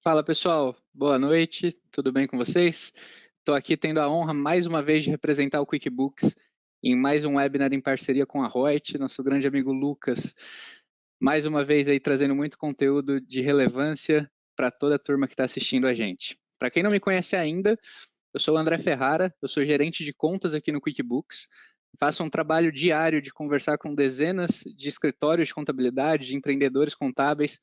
Fala pessoal, boa noite, tudo bem com vocês? Estou aqui tendo a honra mais uma vez de representar o QuickBooks em mais um webinar em parceria com a Reut, nosso grande amigo Lucas, mais uma vez aí trazendo muito conteúdo de relevância para toda a turma que está assistindo a gente. Para quem não me conhece ainda, eu sou o André Ferrara, eu sou gerente de contas aqui no QuickBooks, faço um trabalho diário de conversar com dezenas de escritórios de contabilidade, de empreendedores contábeis,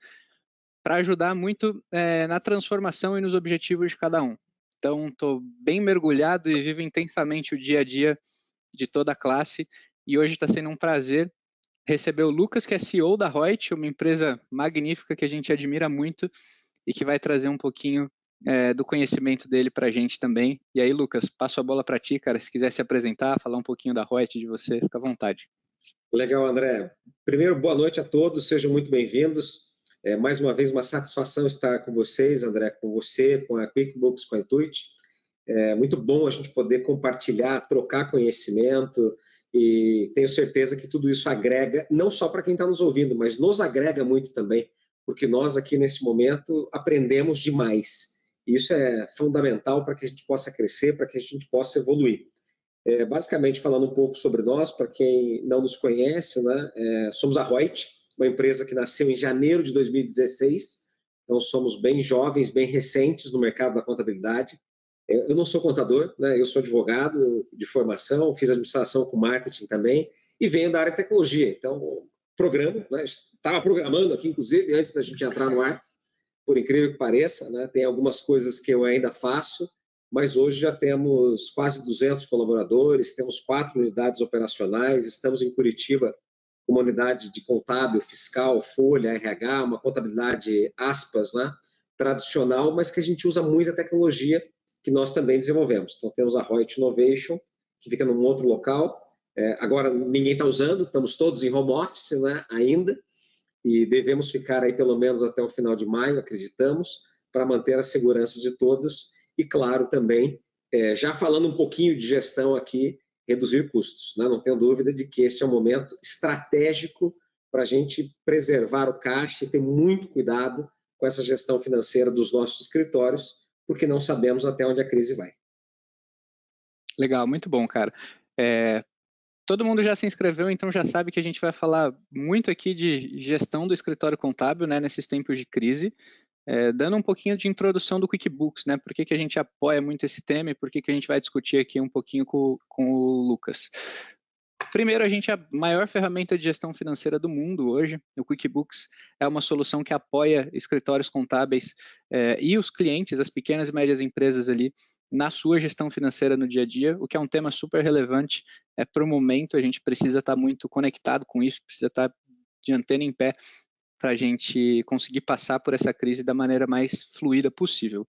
para ajudar muito na transformação e nos objetivos de cada um. Então, estou bem mergulhado e vivo intensamente o dia a dia de toda a classe, e hoje está sendo um prazer receber o Lucas, que é CEO da Reut, uma empresa magnífica que a gente admira muito e que vai trazer um pouquinho do conhecimento dele para a gente também. E aí, Lucas, passo a bola para ti, cara, se quiser se apresentar, falar um pouquinho da Reut, de você, fica à vontade. Legal, André. Primeiro, boa noite a todos, sejam muito bem-vindos. Mais uma vez, uma satisfação estar com vocês, André, com você, com a QuickBooks, com a Intuit. É muito bom a gente poder compartilhar, trocar conhecimento, e tenho certeza que tudo isso agrega, não só para quem está nos ouvindo, mas nos agrega muito também, porque nós aqui nesse momento aprendemos demais. E isso é fundamental para que a gente possa crescer, para que a gente possa evoluir. Basicamente, falando um pouco sobre nós, para quem não nos conhece, né, somos a Reut, uma empresa que nasceu em janeiro de 2016, então somos bem jovens, bem recentes no mercado da contabilidade. Eu não sou contador, né, eu sou advogado de formação, fiz administração com marketing também, e venho da área de tecnologia, então programo, né, estava programando aqui, inclusive, antes da gente entrar no ar, por incrível que pareça, né, tem algumas coisas que eu ainda faço, mas hoje já temos quase 200 colaboradores, temos 4 unidades operacionais, estamos em Curitiba, uma unidade de contábil, fiscal, folha, RH, uma contabilidade, aspas, né, tradicional, mas que a gente usa muita tecnologia que nós também desenvolvemos. Então, temos a Reut Innovation, que fica num outro local, agora ninguém está usando, estamos todos em home office, né, ainda, e devemos ficar aí pelo menos até o final de maio, acreditamos, para manter a segurança de todos e, claro, também, já falando um pouquinho de gestão aqui, reduzir custos, né? Não tenho dúvida de que este é um momento estratégico para a gente preservar o caixa e ter muito cuidado com essa gestão financeira dos nossos escritórios, porque não sabemos até onde a crise vai. Legal, muito bom, cara. Todo mundo já se inscreveu, então já sabe que a gente vai falar muito aqui de gestão do escritório contábil, né, nesses tempos de crise, dando um pouquinho de introdução do QuickBooks, né, por que a gente apoia muito esse tema e por que a gente vai discutir aqui um pouquinho com o Lucas. Primeiro, a gente é a maior ferramenta de gestão financeira do mundo hoje. O QuickBooks é uma solução que apoia escritórios contábeis e os clientes, as pequenas e médias empresas ali, na sua gestão financeira no dia a dia, o que é um tema super relevante para o momento. A gente precisa estar muito conectado com isso, precisa estar de antena em pé para a gente conseguir passar por essa crise da maneira mais fluida possível.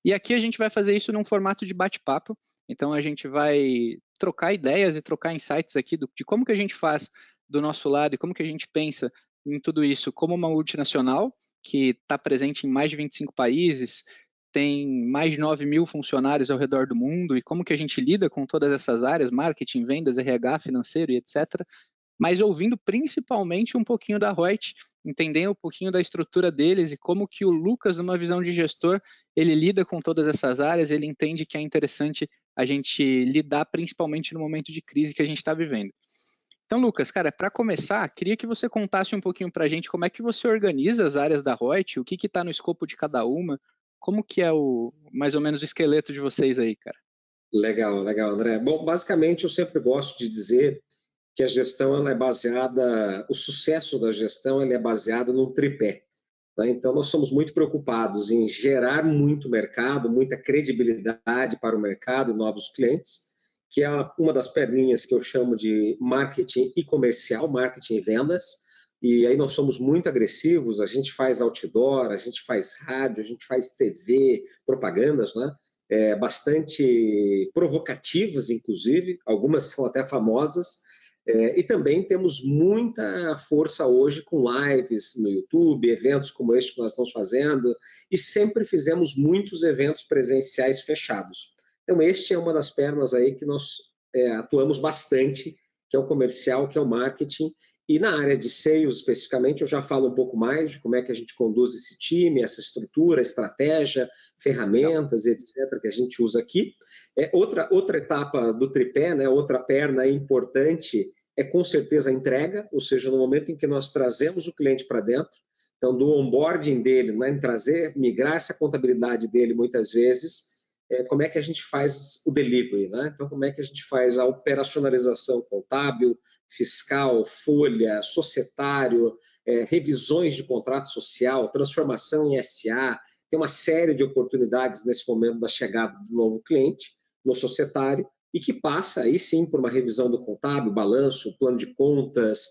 E aqui a gente vai fazer isso num formato de bate-papo, então a gente vai trocar ideias e trocar insights aqui de como que a gente faz do nosso lado e como que a gente pensa em tudo isso como uma multinacional que está presente em mais de 25 países, tem mais de 9 mil funcionários ao redor do mundo e como que a gente lida com todas essas áreas, marketing, vendas, RH, financeiro e etc., mas ouvindo principalmente um pouquinho da Reut, entendendo um pouquinho da estrutura deles e como que o Lucas, numa visão de gestor, ele lida com todas essas áreas, ele entende que é interessante a gente lidar principalmente no momento de crise que a gente está vivendo. Então, Lucas, cara, para começar, queria que você contasse um pouquinho para a gente como é que você organiza as áreas da Reut, o que está no escopo de cada uma, como que é mais ou menos o esqueleto de vocês aí, cara. Legal, legal, André. Bom, basicamente eu sempre gosto de dizer que a gestão ela é baseada, o sucesso da gestão ele é baseado num tripé. Tá? Então, nós somos muito preocupados em gerar muito mercado, muita credibilidade para o mercado e novos clientes, que é uma das perninhas que eu chamo de marketing e comercial, marketing e vendas. E aí nós somos muito agressivos, a gente faz outdoor, a gente faz rádio, a gente faz TV, propagandas, né? Bastante provocativas, inclusive, algumas são até famosas, e também temos muita força hoje com lives no YouTube, eventos como este que nós estamos fazendo, e sempre fizemos muitos eventos presenciais fechados. Então, este é uma das pernas aí que nós atuamos bastante, que é o comercial, que é o marketing, E na área de sales, especificamente, eu já falo um pouco mais de como é que a gente conduz esse time, essa estrutura, estratégia, ferramentas, etc., que a gente usa aqui. Outra etapa do tripé, né, outra perna importante, é com certeza a entrega, ou seja, no momento em que nós trazemos o cliente para dentro, então do onboarding dele, né, migrar essa contabilidade dele muitas vezes, como é que a gente faz o delivery, né? Então, como é que a gente faz a operacionalização contábil, fiscal, folha, societário, revisões de contrato social, transformação em SA, tem uma série de oportunidades nesse momento da chegada do novo cliente no societário e que passa aí sim por uma revisão do contábil, balanço, plano de contas,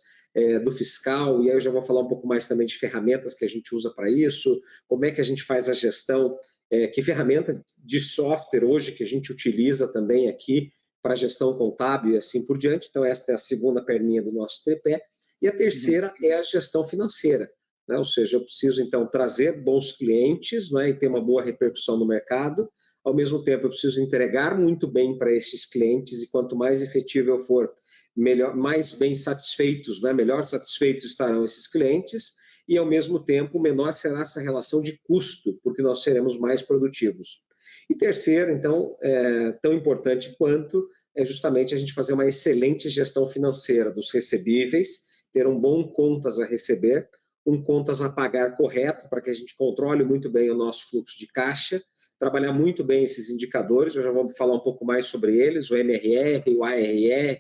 do fiscal, e aí eu já vou falar um pouco mais também de ferramentas que a gente usa para isso, como é que a gente faz a gestão, que ferramenta de software hoje que a gente utiliza também aqui para gestão contábil e assim por diante. Então, esta é a segunda perninha do nosso tripé. E a terceira é a gestão financeira, né? Ou seja, eu preciso, então, trazer bons clientes, né, e ter uma boa repercussão no mercado. Ao mesmo tempo, eu preciso entregar muito bem para esses clientes e quanto mais efetivo eu for, mais bem satisfeitos, né, melhor satisfeitos estarão esses clientes e, ao mesmo tempo, menor será essa relação de custo, porque nós seremos mais produtivos. E terceiro, então, tão importante quanto, é justamente a gente fazer uma excelente gestão financeira dos recebíveis, ter um bom contas a receber, um contas a pagar correto, para que a gente controle muito bem o nosso fluxo de caixa, trabalhar muito bem esses indicadores, eu já vou falar um pouco mais sobre eles, o MRR, o ARR,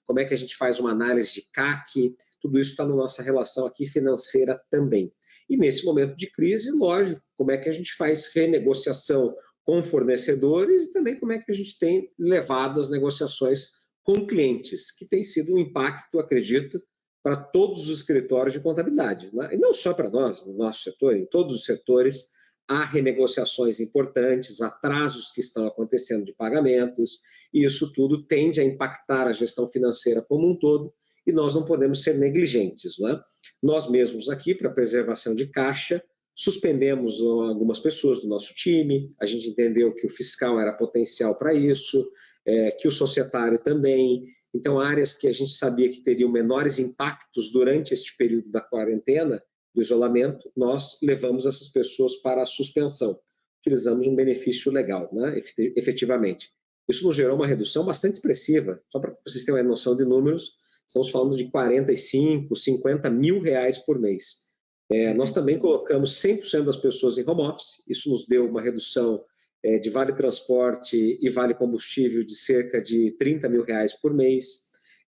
como é que a gente faz uma análise de CAC, tudo isso está na nossa relação aqui financeira também. E nesse momento de crise, lógico, como é que a gente faz renegociação com fornecedores e também como é que a gente tem levado as negociações com clientes, que tem sido um impacto, acredito, para todos os escritórios de contabilidade, né? E não só para nós, no nosso setor, em todos os setores, há renegociações importantes, atrasos que estão acontecendo de pagamentos, e isso tudo tende a impactar a gestão financeira como um todo, e nós não podemos ser negligentes, né? Nós mesmos aqui, para preservação de caixa, suspendemos algumas pessoas do nosso time, a gente entendeu que o fiscal era potencial para isso, que o societário também. Então, áreas que a gente sabia que teriam menores impactos durante este período da quarentena, do isolamento, nós levamos essas pessoas para a suspensão. Utilizamos um benefício legal, né, efetivamente. Isso nos gerou uma redução bastante expressiva. Só para vocês terem uma noção de números, estamos falando de 45, 50 mil reais por mês. Nós também colocamos 100% das pessoas em home office, isso nos deu uma redução de vale transporte e vale combustível de cerca de 30 mil reais por mês.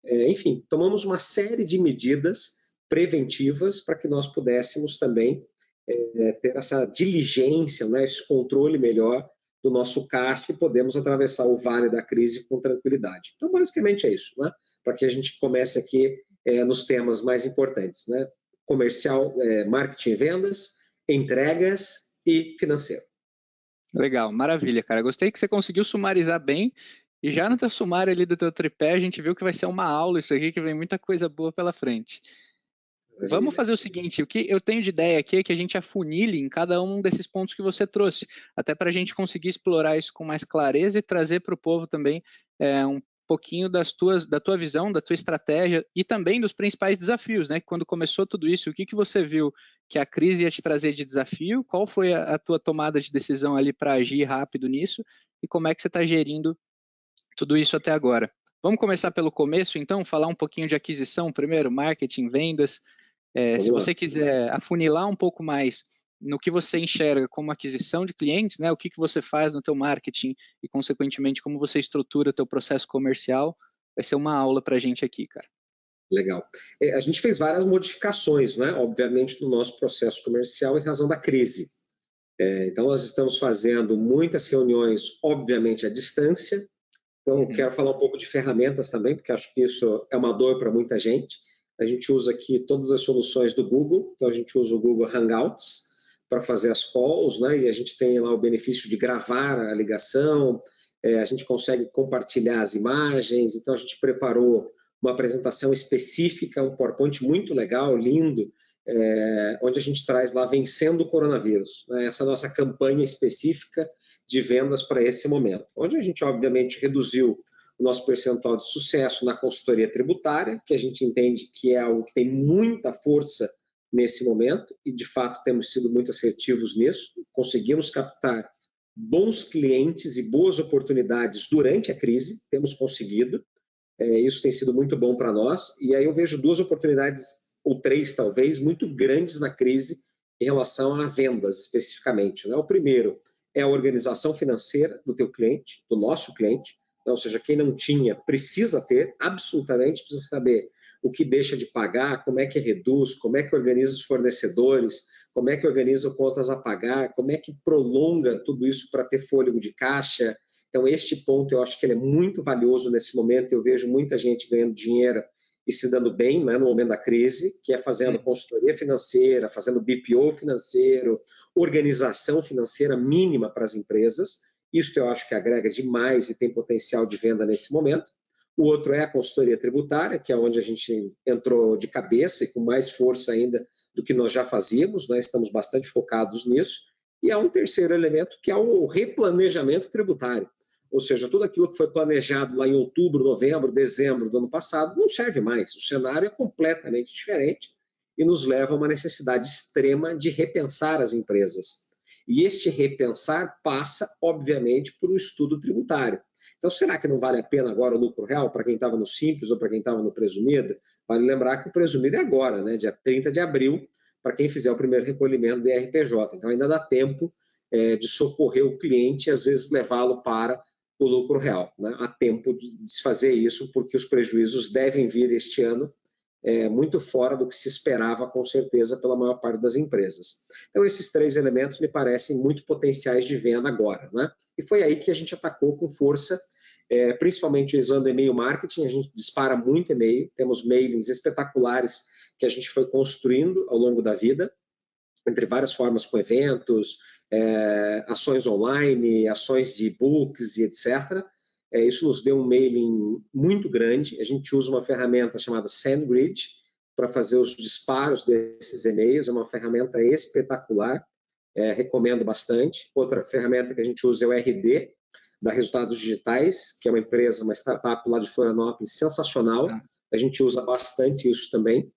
Enfim, tomamos uma série de medidas preventivas para que nós pudéssemos também ter essa diligência, né, esse controle melhor do nosso caixa e podemos atravessar o vale da crise com tranquilidade. Então, basicamente é isso, né? Para que a gente comece aqui nos temas mais importantes, né? Comercial, marketing e vendas, entregas e financeiro. Legal, maravilha, cara. Gostei que você conseguiu sumarizar bem. E já no teu sumário ali do teu tripé, a gente viu que vai ser uma aula isso aqui, que vem muita coisa boa pela frente. Vamos fazer o seguinte, o que eu tenho de ideia aqui é que a gente afunile em cada um desses pontos que você trouxe, até para a gente conseguir explorar isso com mais clareza e trazer para o povo também um pouquinho da tua visão, da tua estratégia e também dos principais desafios, né? Quando começou tudo isso, o que você viu que a crise ia te trazer de desafio? Qual foi a tua tomada de decisão ali para agir rápido nisso? E como é que você está gerindo tudo isso até agora? Vamos começar pelo começo, então, falar um pouquinho de aquisição primeiro, marketing, vendas. Se você quiser afunilar um pouco mais no que você enxerga como aquisição de clientes, né, o que você faz no teu marketing e, consequentemente, como você estrutura o teu processo comercial, vai ser uma aula para a gente aqui, cara. Legal. A gente fez várias modificações, né, obviamente, no nosso processo comercial em razão da crise. Então, nós estamos fazendo muitas reuniões, obviamente, à distância. Então, quero falar um pouco de ferramentas também, porque acho que isso é uma dor para muita gente. A gente usa aqui todas as soluções do Google, então a gente usa o Google Hangouts para fazer as calls, né? E a gente tem lá o benefício de gravar a ligação, a gente consegue compartilhar as imagens, então a gente preparou uma apresentação específica, um PowerPoint muito legal, lindo, onde a gente traz lá Vencendo o Coronavírus, né? Essa nossa campanha específica de vendas para esse momento, onde a gente obviamente reduziu o nosso percentual de sucesso na consultoria tributária, que a gente entende que é algo que tem muita força nesse momento, e de fato temos sido muito assertivos nisso, conseguimos captar bons clientes e boas oportunidades durante a crise, temos conseguido, isso tem sido muito bom para nós, e aí eu vejo duas oportunidades, ou três talvez, muito grandes na crise em relação a vendas especificamente, né? O primeiro é a organização financeira do teu cliente, do nosso cliente, ou seja, quem não tinha precisa ter, absolutamente precisa saber o que deixa de pagar, como é que reduz, como é que organiza os fornecedores, como é que organiza contas a pagar, como é que prolonga tudo isso para ter fôlego de caixa. Então, este ponto eu acho que ele é muito valioso nesse momento. Eu vejo muita gente ganhando dinheiro e se dando bem, né, no momento da crise, que é fazendo consultoria financeira, fazendo BPO financeiro, organização financeira mínima para as empresas. Isso eu acho que agrega demais e tem potencial de venda nesse momento. O outro é a consultoria tributária, que é onde a gente entrou de cabeça e com mais força ainda do que nós já fazíamos, né? Estamos bastante focados nisso. E há um terceiro elemento, que é o replanejamento tributário. Ou seja, tudo aquilo que foi planejado lá em outubro, novembro, dezembro do ano passado não serve mais. O cenário é completamente diferente e nos leva a uma necessidade extrema de repensar as empresas. E este repensar passa, obviamente, por um estudo tributário. Então, será que não vale a pena agora o lucro real para quem estava no Simples ou para quem estava no presumido? Vale lembrar que o presumido é agora, né? Dia 30 de abril, para quem fizer o primeiro recolhimento do RPJ. Então, ainda dá tempo de socorrer o cliente e, às vezes, levá-lo para o lucro real, né? Há tempo de se fazer isso, porque os prejuízos devem vir este ano muito fora do que se esperava, com certeza, pela maior parte das empresas. Então, esses três elementos me parecem muito potenciais de venda agora, né? E foi aí que a gente atacou com força, principalmente usando e-mail marketing. A gente dispara muito e-mail, temos mailings espetaculares que a gente foi construindo ao longo da vida, entre várias formas, com eventos, ações online, ações de e-books e etc. Isso nos deu um mailing muito grande. A gente usa uma ferramenta chamada SendGrid para fazer os disparos desses e-mails. É uma ferramenta espetacular, recomendo bastante. Outra ferramenta que a gente usa é o RD, da Resultados Digitais, que é uma empresa, uma startup lá de Florianópolis, sensacional. A gente usa bastante isso também,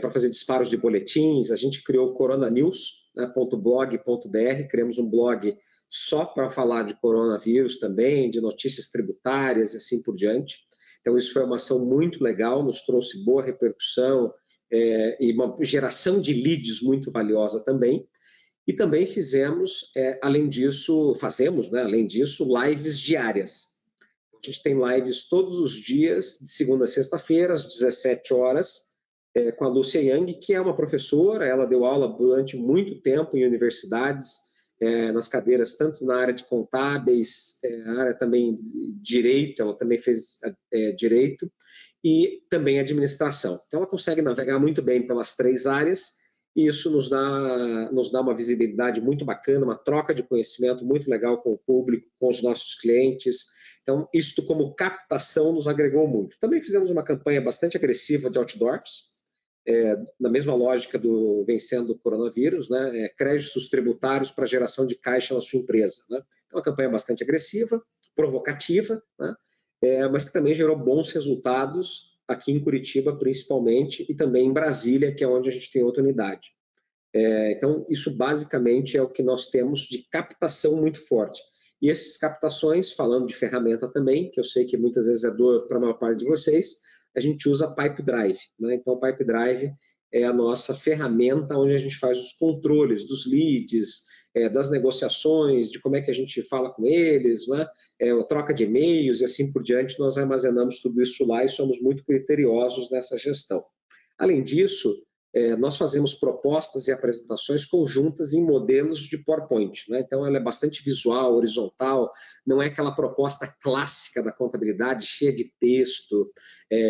para fazer disparos de boletins. A gente criou o coronanews.blog.br, criamos um blog só para falar de coronavírus também, de notícias tributárias e assim por diante. Então, isso foi uma ação muito legal, nos trouxe boa repercussão e uma geração de leads muito valiosa também. E também fazemos, né, além disso, lives diárias. A gente tem lives todos os dias, de segunda a sexta-feira, às 17 horas, com a Lúcia Yang, que é uma professora. Ela deu aula durante muito tempo em universidades, nas cadeiras, tanto na área de contábeis, na área também de direito, ela também fez direito, e também administração. Então, ela consegue navegar muito bem pelas três áreas, e isso nos dá uma visibilidade muito bacana, uma troca de conhecimento muito legal com o público, com os nossos clientes. Então, isso como captação nos agregou muito. Também fizemos uma campanha bastante agressiva de outdoors, na mesma lógica do Vencendo o Coronavírus, né? Créditos tributários para geração de caixa na sua empresa, né? Então, uma campanha bastante agressiva, provocativa, né? Mas que também gerou bons resultados aqui em Curitiba, principalmente, e também em Brasília, que é onde a gente tem outra unidade. Então, isso basicamente é o que nós temos de captação muito forte. E essas captações, falando de ferramenta também, que eu sei que muitas vezes é dor para a maior parte de vocês, a gente usa Pipedrive, né? Então, o Pipedrive é a nossa ferramenta onde a gente faz os controles dos leads, das negociações, de como é que a gente fala com eles, né? A troca de e-mails e assim por diante. Nós armazenamos tudo isso lá e somos muito criteriosos nessa gestão. Além disso, nós fazemos propostas e apresentações conjuntas em modelos de PowerPoint, né? Então, ela é bastante visual, horizontal, não é aquela proposta clássica da contabilidade, cheia de texto,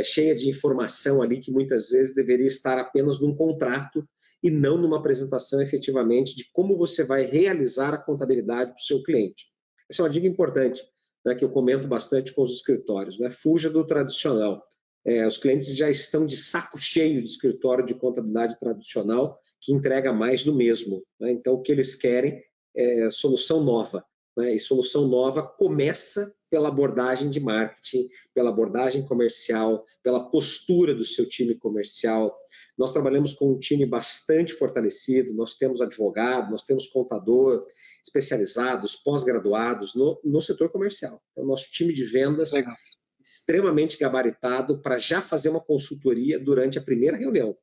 cheia de informação ali que muitas vezes deveria estar apenas num contrato e não numa apresentação efetivamente de como você vai realizar a contabilidade para o seu cliente. Essa é uma dica importante, né, que eu comento bastante com os escritórios, né? Fuja do tradicional. Os clientes já estão de saco cheio de escritório de contabilidade tradicional que entrega mais do mesmo, né? Então, o que eles querem é solução nova, né? E solução nova começa pela abordagem de marketing, pela abordagem comercial, pela postura do seu time comercial. Nós trabalhamos com um time bastante fortalecido, nós temos advogado, nós temos contador, especializados, pós-graduados no setor comercial. Então, nosso time de vendas Legal. extremamente gabaritado para já fazer uma consultoria durante a primeira reunião.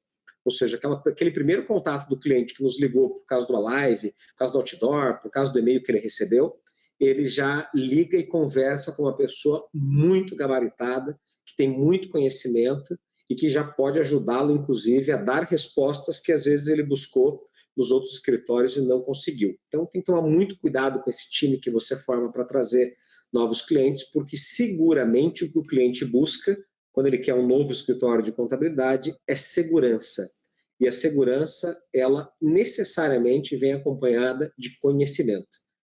Ou seja, aquele primeiro contato do cliente que nos ligou por causa de uma live, por causa do outdoor, por causa do e-mail que ele recebeu, ele já liga e conversa com uma pessoa muito gabaritada, que tem muito conhecimento e que já pode ajudá-lo, inclusive, a dar respostas que às vezes ele buscou nos outros escritórios e não conseguiu. Então, tem que tomar muito cuidado com esse time que você forma para trazer novos clientes, porque seguramente o que o cliente busca, quando ele quer um novo escritório de contabilidade, é segurança. E a segurança, ela necessariamente vem acompanhada de conhecimento.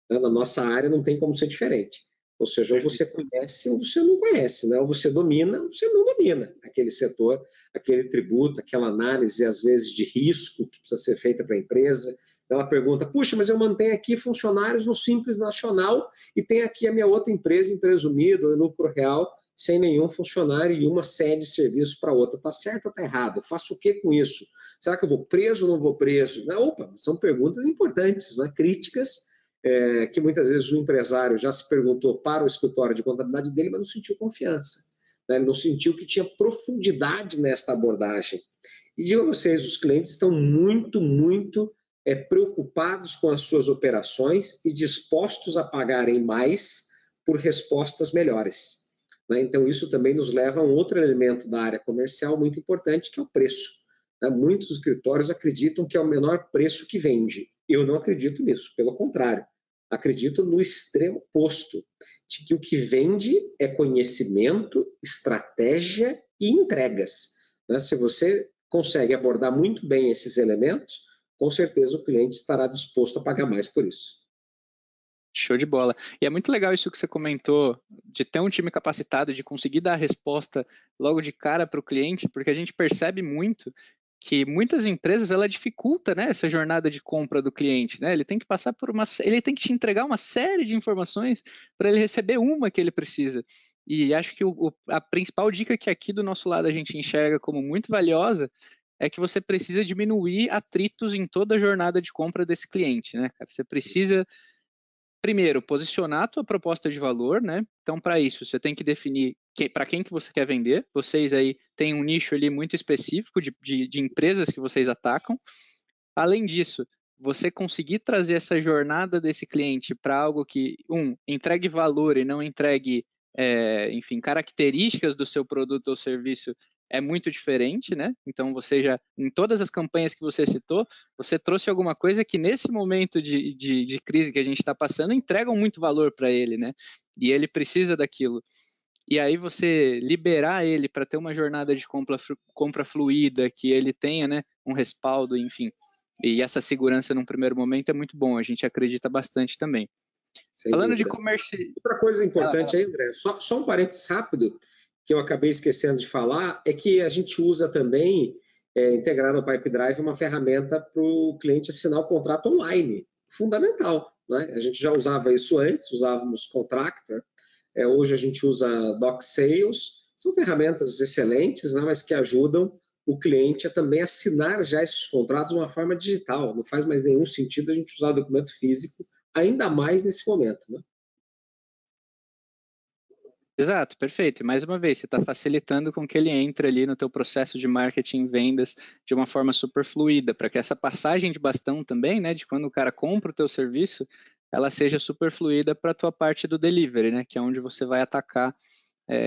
Na nossa área não tem como ser diferente. Ou seja, ou você conhece ou você não conhece, né? Ou você domina ou você não domina aquele setor, aquele tributo, aquela análise, às vezes, de risco que precisa ser feita para a empresa. Ela pergunta, puxa, mas eu mantenho aqui funcionários no Simples Nacional e tenho aqui a minha outra empresa, Empresa Unida, ou Lucro Real, sem nenhum funcionário e uma cede serviço para outra. Está certo ou está errado? Eu faço o que com isso? Será que eu vou preso ou não vou preso? Não, opa, são perguntas importantes, não é? Críticas, que muitas vezes o empresário já se perguntou para o escritório de contabilidade dele, mas não sentiu confiança. Né? Ele não sentiu que tinha profundidade nesta abordagem. E digo a vocês, os clientes estão muito preocupados com as suas operações e dispostos a pagarem mais por respostas melhores. Né? Então, isso também nos leva a um outro elemento da área comercial muito importante, que é o preço. Né? Muitos escritórios acreditam que é o menor preço que vende. Eu não acredito nisso, pelo contrário. Acredito no extremo oposto, de que o que vende é conhecimento, estratégia e entregas. Né? Se você consegue abordar muito bem esses elementos, com certeza o cliente estará disposto a pagar mais por isso. Show de bola. E é muito legal isso que você comentou, de ter um time capacitado, de conseguir dar a resposta logo de cara para o cliente, porque a gente percebe muito que muitas empresas ela dificulta, né, essa jornada de compra do cliente, né? Ele tem que passar por ele tem que te entregar uma série de informações para ele receber uma que ele precisa. E acho que a principal dica que aqui do nosso lado a gente enxerga como muito valiosa é que você precisa diminuir atritos em toda a jornada de compra desse cliente, né, cara? Você precisa primeiro, posicionar a tua proposta de valor, né? Então, para isso, você tem que definir para quem que você quer vender. Vocês aí têm um nicho ali muito específico de empresas que vocês atacam. Além disso, você conseguir trazer essa jornada desse cliente para algo que, entregue valor e não entregue, enfim, características do seu produto ou serviço é muito diferente, né? Então, você já, em todas as campanhas que você citou, você trouxe alguma coisa que nesse momento de crise que a gente está passando, entregam muito valor para ele, né? E ele precisa daquilo. E aí você liberar ele para ter uma jornada de compra fluida, que ele tenha, né, um respaldo, enfim. E essa segurança num primeiro momento é muito bom, a gente acredita bastante também. Sem Falando dúvida. de comércio... Outra coisa importante aí, André, só um parênteses rápido, que eu acabei esquecendo de falar, é que a gente usa também, integrar no Pipedrive, uma ferramenta para o cliente assinar o contrato online. Fundamental. Né? A gente já usava isso antes, usávamos Contractor, hoje a gente usa DocSales, são ferramentas excelentes, né, mas que ajudam o cliente a também assinar já esses contratos de uma forma digital. Não faz mais nenhum sentido a gente usar documento físico, ainda mais nesse momento. Né? Exato, perfeito. E mais uma vez, você está facilitando com que ele entre ali no teu processo de marketing e vendas de uma forma super fluida, para que essa passagem de bastão também, né, de quando o cara compra o teu serviço, ela seja super fluida para a tua parte do delivery, né, que é onde você vai atacar,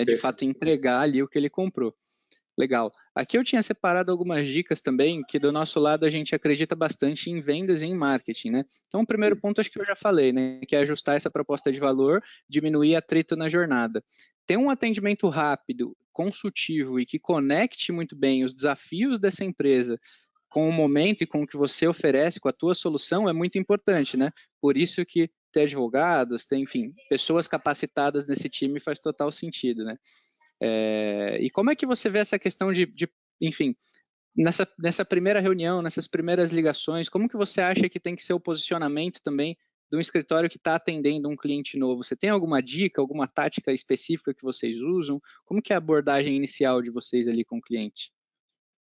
de fato, entregar ali o que ele comprou. Legal. Aqui eu tinha separado algumas dicas também, que do nosso lado a gente acredita bastante em vendas e em marketing, né? Então, o primeiro ponto acho que eu já falei, né? Que é ajustar essa proposta de valor, diminuir atrito na jornada. Ter um atendimento rápido, consultivo e que conecte muito bem os desafios dessa empresa com o momento e com o que você oferece, com a tua solução, é muito importante, né? Por isso que ter advogados, ter, enfim, pessoas capacitadas nesse time faz total sentido, né? E como é que você vê essa questão enfim, nessa primeira reunião, nessas primeiras ligações, como que você acha que tem que ser o posicionamento também de um escritório que está atendendo um cliente novo, você tem alguma dica, alguma tática específica que vocês usam? Como que é a abordagem inicial de vocês ali com o cliente?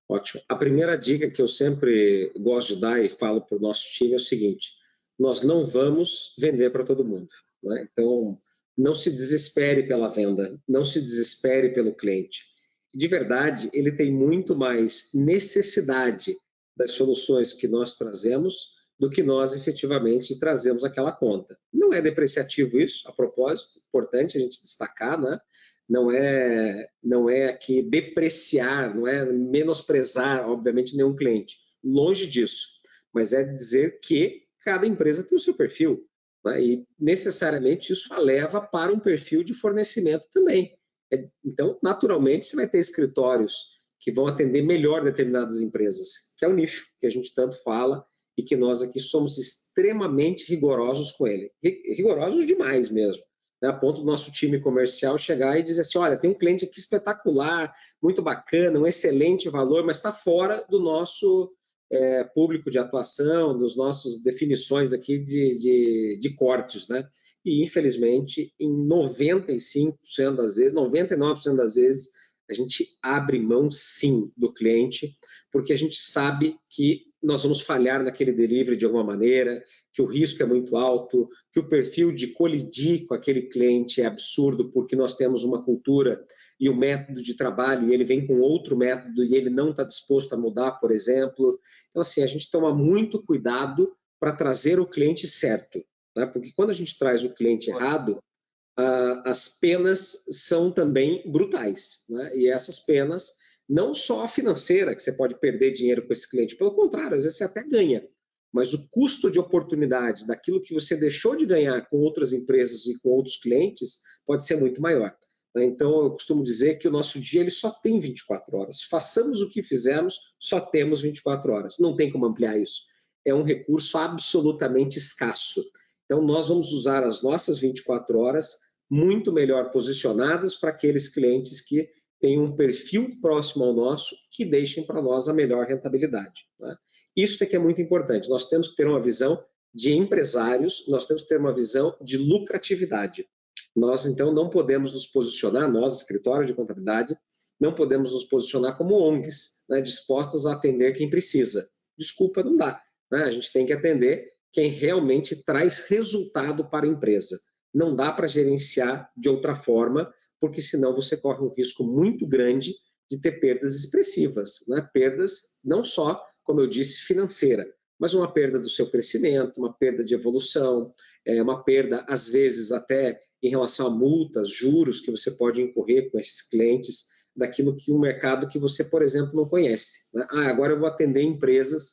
Ótimo. A primeira dica que eu sempre gosto de dar e falo para o nosso time é o seguinte: nós não vamos vender para todo mundo, né? Então, não se desespere pela venda, não se desespere pelo cliente. De verdade, ele tem muito mais necessidade das soluções que nós trazemos do que nós efetivamente trazemos aquela conta. Não é depreciativo isso, a propósito, importante a gente destacar, né? Não é aqui depreciar, não é menosprezar, obviamente, nenhum cliente. Longe disso. Mas é dizer que cada empresa tem o seu perfil, né? E necessariamente isso a leva para um perfil de fornecimento também. Então, naturalmente, você vai ter escritórios que vão atender melhor determinadas empresas, que é o nicho que a gente tanto fala e que nós aqui somos extremamente rigorosos com ele. Rigorosos demais mesmo, né? A ponto do nosso time comercial chegar e dizer assim: olha, tem um cliente aqui espetacular, muito bacana, um excelente valor, mas está fora do nosso público de atuação, das nossas definições aqui de cortes, né? E, infelizmente, em 95% das vezes, 99% das vezes, a gente abre mão, sim, do cliente, porque a gente sabe que nós vamos falhar naquele delivery de alguma maneira, que o risco é muito alto, que o perfil de colidir com aquele cliente é absurdo, porque nós temos uma cultura e um método de trabalho, e ele vem com outro método e ele não está disposto a mudar, por exemplo. Então, assim, a gente toma muito cuidado para trazer o cliente certo, né? Porque quando a gente traz o cliente errado, as penas são também brutais, né? E essas penas, não só a financeira, que você pode perder dinheiro com esse cliente, pelo contrário, às vezes você até ganha, mas o custo de oportunidade daquilo que você deixou de ganhar com outras empresas e com outros clientes pode ser muito maior. Então, eu costumo dizer que o nosso dia ele só tem 24 horas. Façamos o que fizermos, só temos 24 horas. Não tem como ampliar isso. É um recurso absolutamente escasso. Então, nós vamos usar as nossas 24 horas muito melhor posicionadas para aqueles clientes que têm um perfil próximo ao nosso, que deixem para nós a melhor rentabilidade, né? Isso é que é muito importante. Nós temos que ter uma visão de empresários, nós temos que ter uma visão de lucratividade. Nós, então, não podemos nos posicionar, nós, escritórios de contabilidade, não podemos nos posicionar como ONGs, né, dispostas a atender quem precisa. Desculpa, não dá, né? A gente tem que atender quem realmente traz resultado para a empresa. Não dá para gerenciar de outra forma, porque senão você corre um risco muito grande de ter perdas expressivas, né? Perdas não só, como eu disse, financeira, mas uma perda do seu crescimento, uma perda de evolução, uma perda, às vezes, até em relação a multas, juros que você pode incorrer com esses clientes, daquilo que um mercado que você, por exemplo, não conhece, né? Agora eu vou atender empresas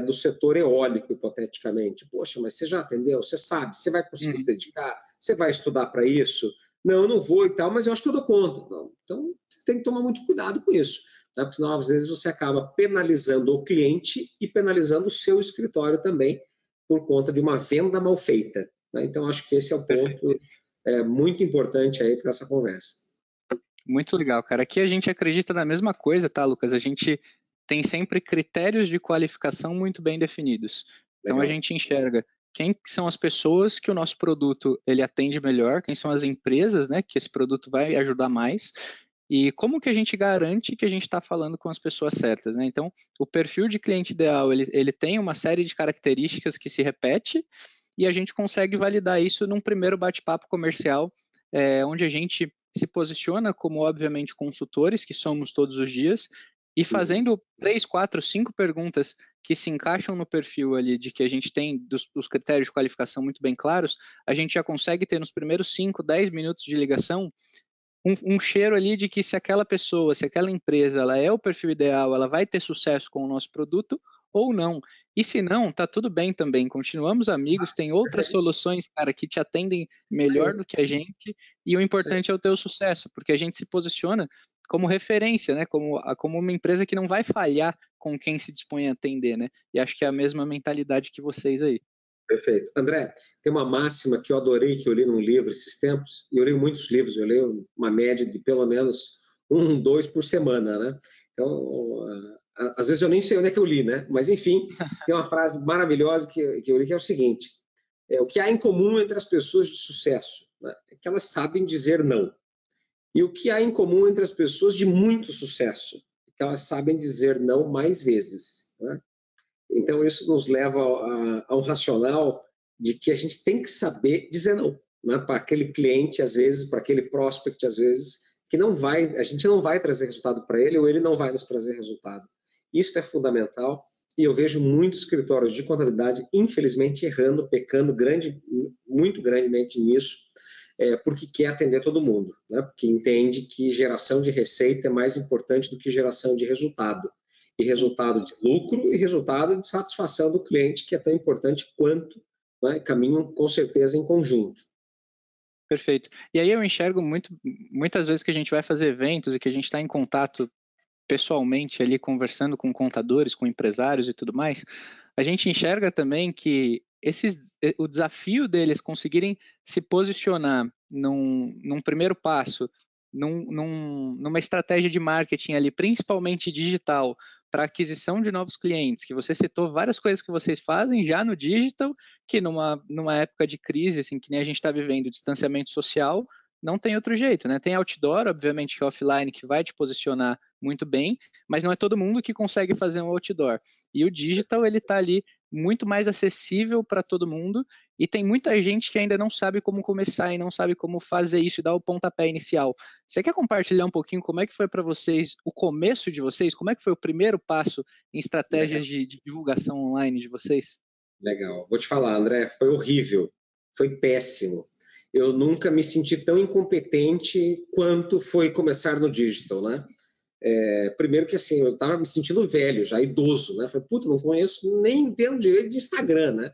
do setor eólico, hipoteticamente. Poxa, mas você já atendeu? Você sabe? Você vai conseguir se dedicar? Você vai estudar para isso? Não, eu não vou e tal, mas eu acho que eu dou conta. Não. Então, você tem que tomar muito cuidado com isso, tá? Porque senão, às vezes, você acaba penalizando o cliente e penalizando o seu escritório também por conta de uma venda mal feita, né? Então, acho que esse é o ponto muito importante aí para essa conversa. Muito legal, cara. Aqui a gente acredita na mesma coisa, tá, Lucas? A gente tem sempre critérios de qualificação muito bem definidos. Então Legal. a gente enxerga quem são as pessoas que o nosso produto ele atende melhor, quem são as empresas, né, que esse produto vai ajudar mais, e como que a gente garante que a gente está falando com as pessoas certas, né? Então, o perfil de cliente ideal, ele tem uma série de características que se repete, e a gente consegue validar isso num primeiro bate-papo comercial, onde a gente se posiciona como, obviamente, consultores, que somos todos os dias, e fazendo 3, 4, 5 perguntas que se encaixam no perfil ali de que a gente tem dos critérios de qualificação muito bem claros, a gente já consegue ter nos primeiros 5, 10 minutos de ligação um cheiro ali de que se aquela pessoa, se aquela empresa, ela é o perfil ideal, ela vai ter sucesso com o nosso produto ou não. E se não, tá tudo bem também, continuamos amigos, tem outras soluções, cara, que te atendem melhor do que a gente, e o importante é o teu sucesso, porque a gente se posiciona como referência, né, como uma empresa que não vai falhar com quem se dispõe a atender, né, e acho que é a mesma mentalidade que vocês aí. Perfeito. André, tem uma máxima que eu adorei, que eu li num livro esses tempos, e eu leio muitos livros, eu leio uma média de pelo menos 1, 2 por semana, né? Então, às vezes eu nem sei onde é que eu li, né? Mas, enfim, tem uma frase maravilhosa que eu li, que é o seguinte: O que há em comum entre as pessoas de sucesso, né? É que elas sabem dizer não. E o que há em comum entre as pessoas de muito sucesso? É que elas sabem dizer não mais vezes, né? Então, isso nos leva a um racional de que a gente tem que saber dizer não, né? Para aquele cliente, às vezes, para aquele prospect, às vezes, que não vai, a gente não vai trazer resultado para ele ou ele não vai nos trazer resultado. Isso é fundamental e eu vejo muitos escritórios de contabilidade, infelizmente, errando, pecando muito grandemente nisso, porque quer atender todo mundo, né? Porque entende que geração de receita é mais importante do que geração de resultado. E resultado de lucro e resultado de satisfação do cliente, que é tão importante quanto, né? Caminham com certeza em conjunto. Perfeito. E aí eu enxergo muitas vezes que a gente vai fazer eventos e que a gente está em contato pessoalmente ali conversando com contadores, com empresários e tudo mais, a gente enxerga também que o desafio deles conseguirem se posicionar num primeiro passo, numa estratégia de marketing ali, principalmente digital, para aquisição de novos clientes, que você citou várias coisas que vocês fazem já no digital, que numa época de crise, assim, que nem a gente está vivendo, distanciamento social, não tem outro jeito, né? Tem outdoor, obviamente, que é offline, que vai te posicionar muito bem, mas não é todo mundo que consegue fazer um outdoor. E o digital, ele está ali muito mais acessível para todo mundo e tem muita gente que ainda não sabe como começar e não sabe como fazer isso e dar o pontapé inicial. Você quer compartilhar um pouquinho como é que foi para vocês o começo de vocês? Como é que foi o primeiro passo em estratégias de divulgação online de vocês? Legal. Vou te falar, André, foi horrível, foi péssimo. Eu nunca me senti tão incompetente quanto foi começar no digital, né? Primeiro que assim, eu estava me sentindo velho, já idoso, né? Falei, puta, não conheço, nem entendo direito de Instagram, né?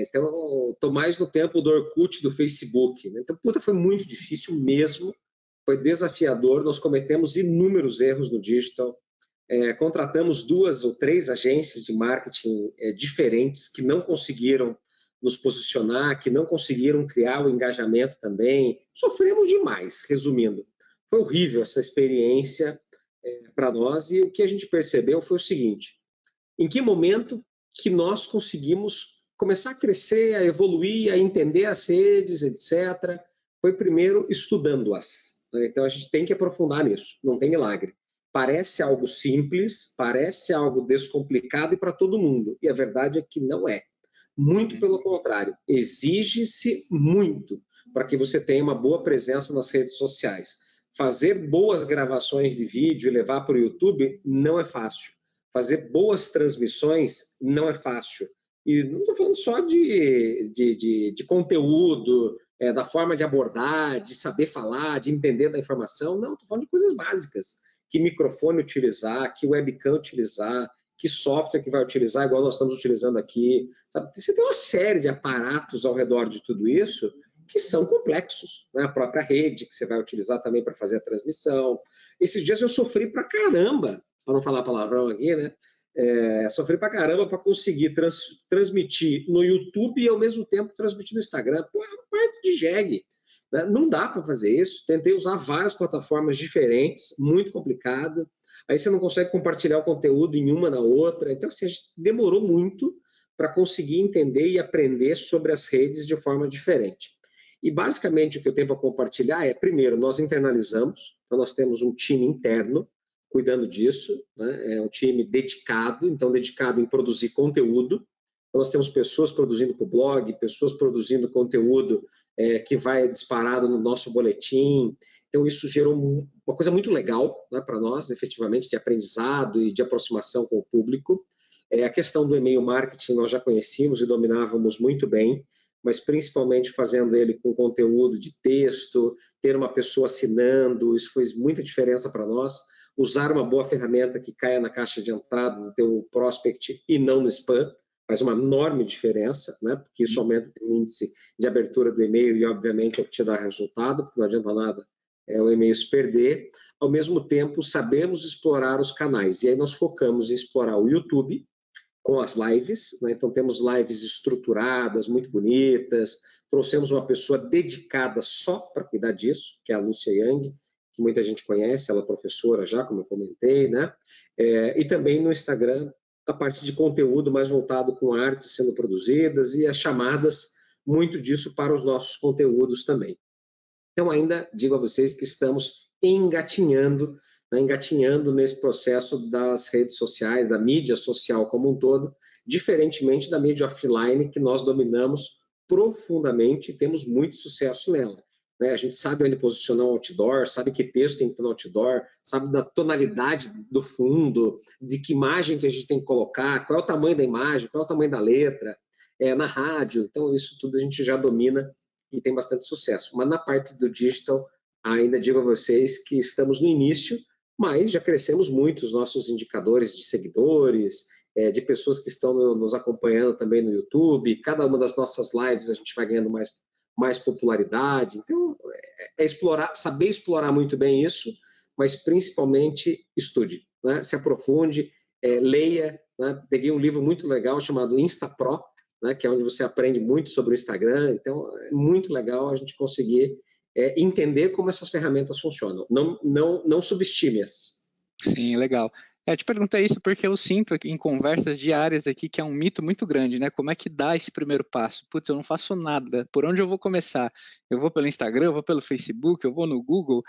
Então, estou mais no tempo do Orkut, do Facebook, né? Então, puta, foi muito difícil mesmo, foi desafiador, nós cometemos inúmeros erros no digital, contratamos 2 ou 3 agências de marketing diferentes que não conseguiram nos posicionar, que não conseguiram criar o engajamento também. Sofremos demais, resumindo. Foi horrível essa experiência para nós e o que a gente percebeu foi o seguinte: em que momento que nós conseguimos começar a crescer, a evoluir, a entender as redes, etc. Foi primeiro estudando-as. Né? Então a gente tem que aprofundar nisso, não tem milagre. Parece algo simples, parece algo descomplicado e para todo mundo. E a verdade é que não é. Muito pelo contrário, exige-se muito para que você tenha uma boa presença nas redes sociais. Fazer boas gravações de vídeo e levar para o YouTube não é fácil. Fazer boas transmissões não é fácil. E não estou falando só de conteúdo, da forma de abordar, de saber falar, de entender da informação. Não, estou falando de coisas básicas. Que microfone utilizar, que webcam utilizar, que software que vai utilizar, igual nós estamos utilizando aqui. Sabe? Você tem uma série de aparatos ao redor de tudo isso que são complexos. Né? A própria rede que você vai utilizar também para fazer a transmissão. Esses dias eu sofri pra caramba, para não falar palavrão aqui, né? Sofri pra caramba para conseguir transmitir no YouTube e ao mesmo tempo transmitir no Instagram. Pô, é uma parte de jegue. Né? Não dá para fazer isso. Tentei usar várias plataformas diferentes, muito complicado. Aí você não consegue compartilhar o conteúdo em uma na outra. Então, assim, a gente demorou muito para conseguir entender e aprender sobre as redes de forma diferente. E, basicamente, o que eu tenho para compartilhar é, primeiro, nós internalizamos. Então, nós temos um time interno cuidando disso, né? É um time dedicado, então dedicado em produzir conteúdo. Então, nós temos pessoas produzindo para o blog, pessoas produzindo conteúdo que vai disparado no nosso boletim. Então, isso gerou uma coisa muito legal, né, para nós, efetivamente, de aprendizado e de aproximação com o público. A questão do e-mail marketing nós já conhecíamos e dominávamos muito bem, mas principalmente fazendo ele com conteúdo de texto, ter uma pessoa assinando, isso fez muita diferença para nós. Usar uma boa ferramenta que caia na caixa de entrada do teu prospect e não no spam, faz uma enorme diferença, né? Porque isso aumenta o índice de abertura do e-mail e, obviamente, é o que te dá resultado, porque não adianta nada o e-mail se perder. Ao mesmo tempo, sabemos explorar os canais. E aí nós focamos em explorar o YouTube com as lives, né? Então temos lives estruturadas, muito bonitas. Trouxemos uma pessoa dedicada só para cuidar disso, que é a Lúcia Yang, que muita gente conhece, ela é professora já, como eu comentei, né? E também no Instagram, a parte de conteúdo mais voltado com artes sendo produzidas e as chamadas, muito disso para os nossos conteúdos também. Então, ainda digo a vocês que estamos engatinhando, né, engatinhando nesse processo das redes sociais, da mídia social como um todo, diferentemente da mídia offline, que nós dominamos profundamente e temos muito sucesso nela. Né? A gente sabe onde posicionar um outdoor, sabe que texto tem que ter no outdoor, sabe da tonalidade do fundo, de que imagem que a gente tem que colocar, qual é o tamanho da imagem, qual é o tamanho da letra, na rádio. Então, isso tudo a gente já domina e tem bastante sucesso. Mas na parte do digital, ainda digo a vocês que estamos no início, mas já crescemos muito os nossos indicadores de seguidores, de pessoas que estão nos acompanhando também no YouTube. Cada uma das nossas lives a gente vai ganhando mais popularidade. Então, explorar, saber explorar muito bem isso, mas principalmente estude, né? Se aprofunde, leia. Né? Peguei um livro muito legal chamado Instapro, né, que é onde você aprende muito sobre o Instagram. Então, é muito legal a gente conseguir entender como essas ferramentas funcionam. Não subestime-as. Sim, legal. Eu te perguntei isso porque eu sinto aqui em conversas diárias aqui que é um mito muito grande, né? Como é que dá esse primeiro passo? Putz, eu não faço nada. Por onde eu vou começar? Eu vou pelo Instagram, eu vou pelo Facebook, eu vou no Google.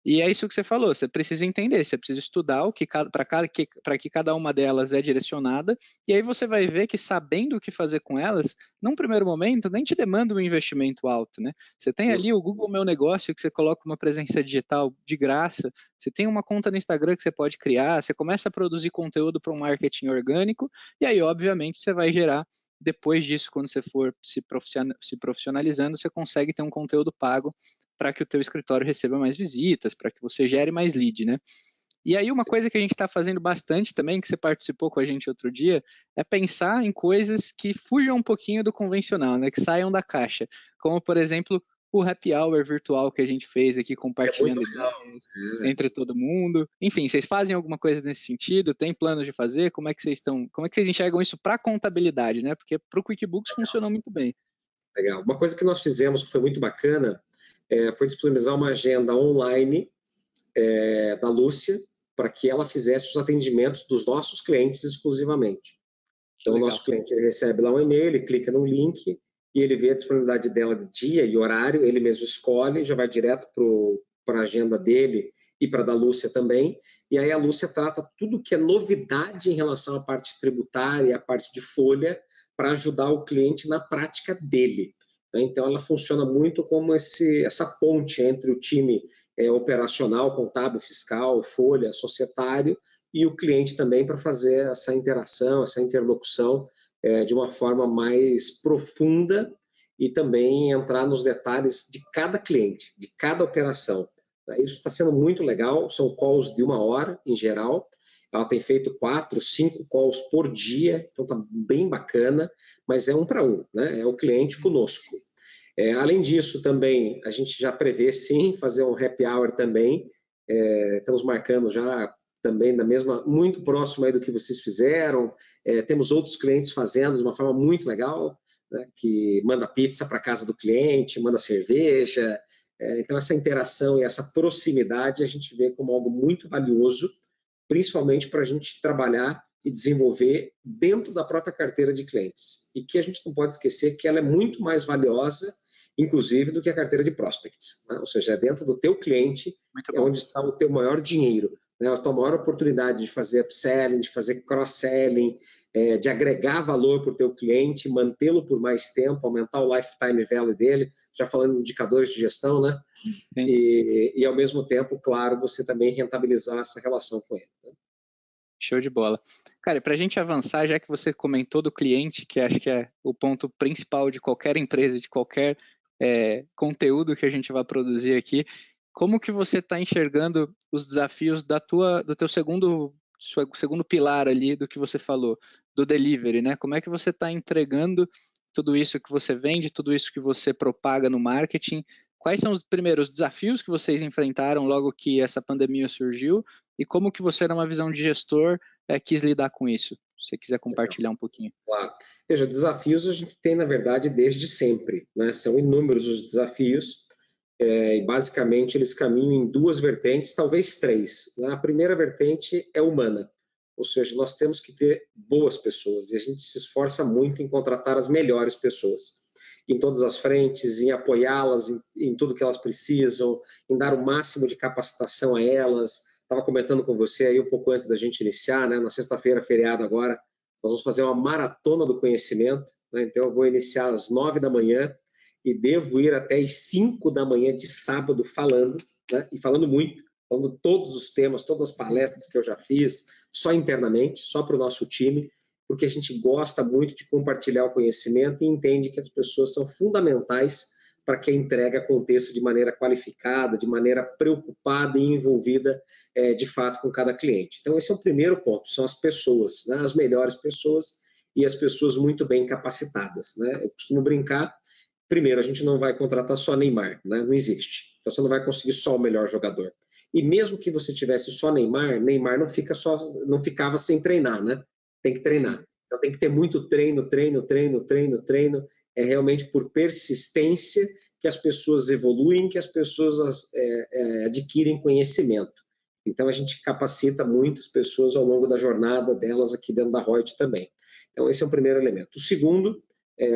E é isso que você falou, você precisa entender, você precisa estudar o que para que cada uma delas é direcionada, e aí você vai ver que sabendo o que fazer com elas, num primeiro momento, nem te demanda um investimento alto, né? Você tem ali o Google Meu Negócio, que você coloca uma presença digital de graça, você tem uma conta no Instagram que você pode criar, você começa a produzir conteúdo para um marketing orgânico, e aí, obviamente, você vai gerar, depois disso, quando você for se profissionalizando, você consegue ter um conteúdo pago para que o teu escritório receba mais visitas, para que você gere mais lead, né? E aí uma coisa que a gente está fazendo bastante também, que você participou com a gente outro dia, é pensar em coisas que fujam um pouquinho do convencional, né? Que saiam da caixa. Como, por exemplo, o happy hour virtual que a gente fez aqui, compartilhando ideias entre todo mundo. Enfim, vocês fazem alguma coisa nesse sentido? Tem planos de fazer? Como é que vocês enxergam isso para a contabilidade, né? Porque para o QuickBooks funcionou muito bem. Legal. Uma coisa que nós fizemos que foi muito bacana foi disponibilizar uma agenda online da Lúcia para que ela fizesse os atendimentos dos nossos clientes exclusivamente. Então, o nosso cliente ele recebe lá um e-mail, ele clica no link e ele vê a disponibilidade dela de dia e horário, ele mesmo escolhe, já vai direto para a agenda dele e para a da Lúcia também. E aí a Lúcia trata tudo que é novidade em relação à parte tributária e à parte de folha para ajudar o cliente na prática dele. Então, ela funciona muito como essa ponte entre o time operacional, contábil, fiscal, folha, societário, e o cliente também para fazer essa interação, essa interlocução de uma forma mais profunda e também entrar nos detalhes de cada cliente, de cada operação. Isso está sendo muito legal, são calls de 1 hora em geral. Ela tem feito 4, 5 calls por dia, então está bem bacana, mas é 1 para 1, né? É o cliente conosco. Além disso, também a gente já prevê, sim, fazer um happy hour também. Estamos marcando já também muito próximo aí do que vocês fizeram. Temos outros clientes fazendo de uma forma muito legal, né, que manda pizza para casa do cliente, manda cerveja. Então, essa interação e essa proximidade a gente vê como algo muito valioso, principalmente para a gente trabalhar e desenvolver dentro da própria carteira de clientes. E que a gente não pode esquecer que ela é muito mais valiosa, inclusive, do que a carteira de prospects. Né? Ou seja, é dentro do teu cliente, onde está o teu maior dinheiro, né? A tua maior oportunidade de fazer upselling, de fazer cross-selling, de agregar valor para o teu cliente, mantê-lo por mais tempo, aumentar o lifetime value dele, já falando em indicadores de gestão, né? E ao mesmo tempo, claro, você também rentabilizar essa relação com ele. Né? Show de bola. Cara, para a gente avançar, já que você comentou do cliente, que acho que é o ponto principal de qualquer empresa, de qualquer conteúdo que a gente vai produzir aqui, como que você está enxergando os desafios do teu segundo pilar ali do que você falou, do delivery, né? Como é que você está entregando tudo isso que você vende, tudo isso que você propaga no marketing? Quais são os primeiros desafios que vocês enfrentaram logo que essa pandemia surgiu? E como que você, numa visão de gestor, quis lidar com isso? Se você quiser compartilhar um pouquinho. Claro. Veja, desafios a gente tem, na verdade, desde sempre. Né? São inúmeros os desafios e, basicamente, eles caminham em 2 vertentes, talvez 3. Né? A primeira vertente é humana. ou seja, nós temos que ter boas pessoas e a gente se esforça muito em contratar as melhores pessoas em todas as frentes, em apoiá-las em tudo que elas precisam, em dar o máximo de capacitação a elas. Estava comentando com você aí um pouco antes da gente iniciar, né? Na sexta-feira, feriado agora, nós vamos fazer uma maratona do conhecimento, né? Então eu vou iniciar às 9 da manhã e devo ir até às 5 da manhã de sábado falando, né? E falando muito, falando todos os temas, todas as palestras que eu já fiz, só internamente, só para o nosso time, porque a gente gosta muito de compartilhar o conhecimento e entende que as pessoas são fundamentais para que a entrega aconteça de maneira qualificada, de maneira preocupada e envolvida de fato com cada cliente. Então esse é o primeiro ponto, são as pessoas, né? As melhores pessoas e as pessoas muito bem capacitadas, né? Eu costumo brincar, primeiro, a gente não vai contratar só Neymar, né? Não existe. Então você não vai conseguir só o melhor jogador. E mesmo que você tivesse só Neymar, Neymar não ficava sem treinar, né? Tem que treinar. Então tem que ter muito treino. É realmente por persistência que as pessoas evoluem, que as pessoas adquirem conhecimento. Então a gente capacita muitas pessoas ao longo da jornada delas aqui dentro da Reut também. Então esse é o primeiro elemento. O segundo,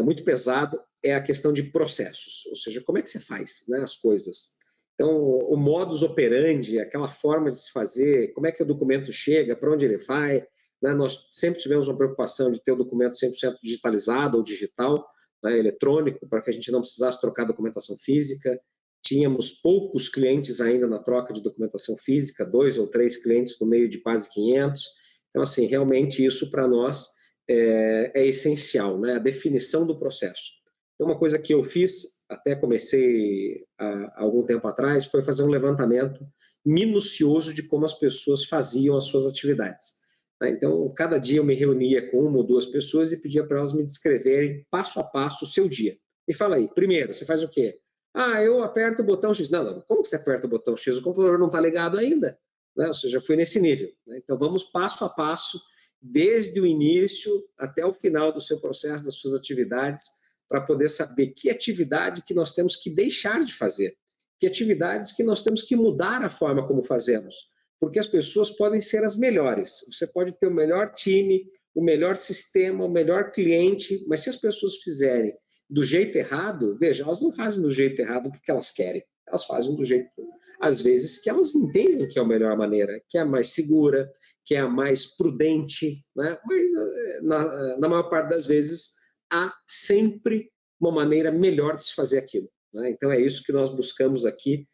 muito pesado, é a questão de processos, ou seja, como é que você faz, né, as coisas. Então, o modus operandi, aquela forma de se fazer, como é que o documento chega, para onde ele vai, né? Nós sempre tivemos uma preocupação de ter o documento 100% digitalizado ou digital, né, eletrônico, para que a gente não precisasse trocar documentação física. Tínhamos poucos clientes ainda na troca de documentação física, 2 ou 3 clientes no meio de quase 500. Então, assim, realmente isso para nós é essencial, né? A definição do processo. Então, uma coisa que eu fiz, até comecei há algum tempo atrás, foi fazer um levantamento minucioso de como as pessoas faziam as suas atividades. Então, cada dia eu me reunia com uma ou duas pessoas e pedia para elas me descreverem passo a passo o seu dia. Me fala aí, primeiro, você faz o quê? Eu aperto o botão X. Não, como que você aperta o botão X? O computador não está ligado ainda. Né? Ou seja, fui nesse nível. Né? Então, vamos passo a passo, desde o início até o final do seu processo, das suas atividades, para poder saber que atividade que nós temos que deixar de fazer, que atividades que nós temos que mudar a forma como fazemos, porque as pessoas podem ser as melhores. Você pode ter o melhor time, o melhor sistema, o melhor cliente, mas se as pessoas fizerem do jeito errado, veja, elas não fazem do jeito errado porque elas querem, elas fazem do jeito, às vezes, que elas entendem que é a melhor maneira, que é a mais segura, que é a mais prudente, né? Mas na maior parte das vezes há sempre uma maneira melhor de se fazer aquilo, né? Então é isso que nós buscamos aqui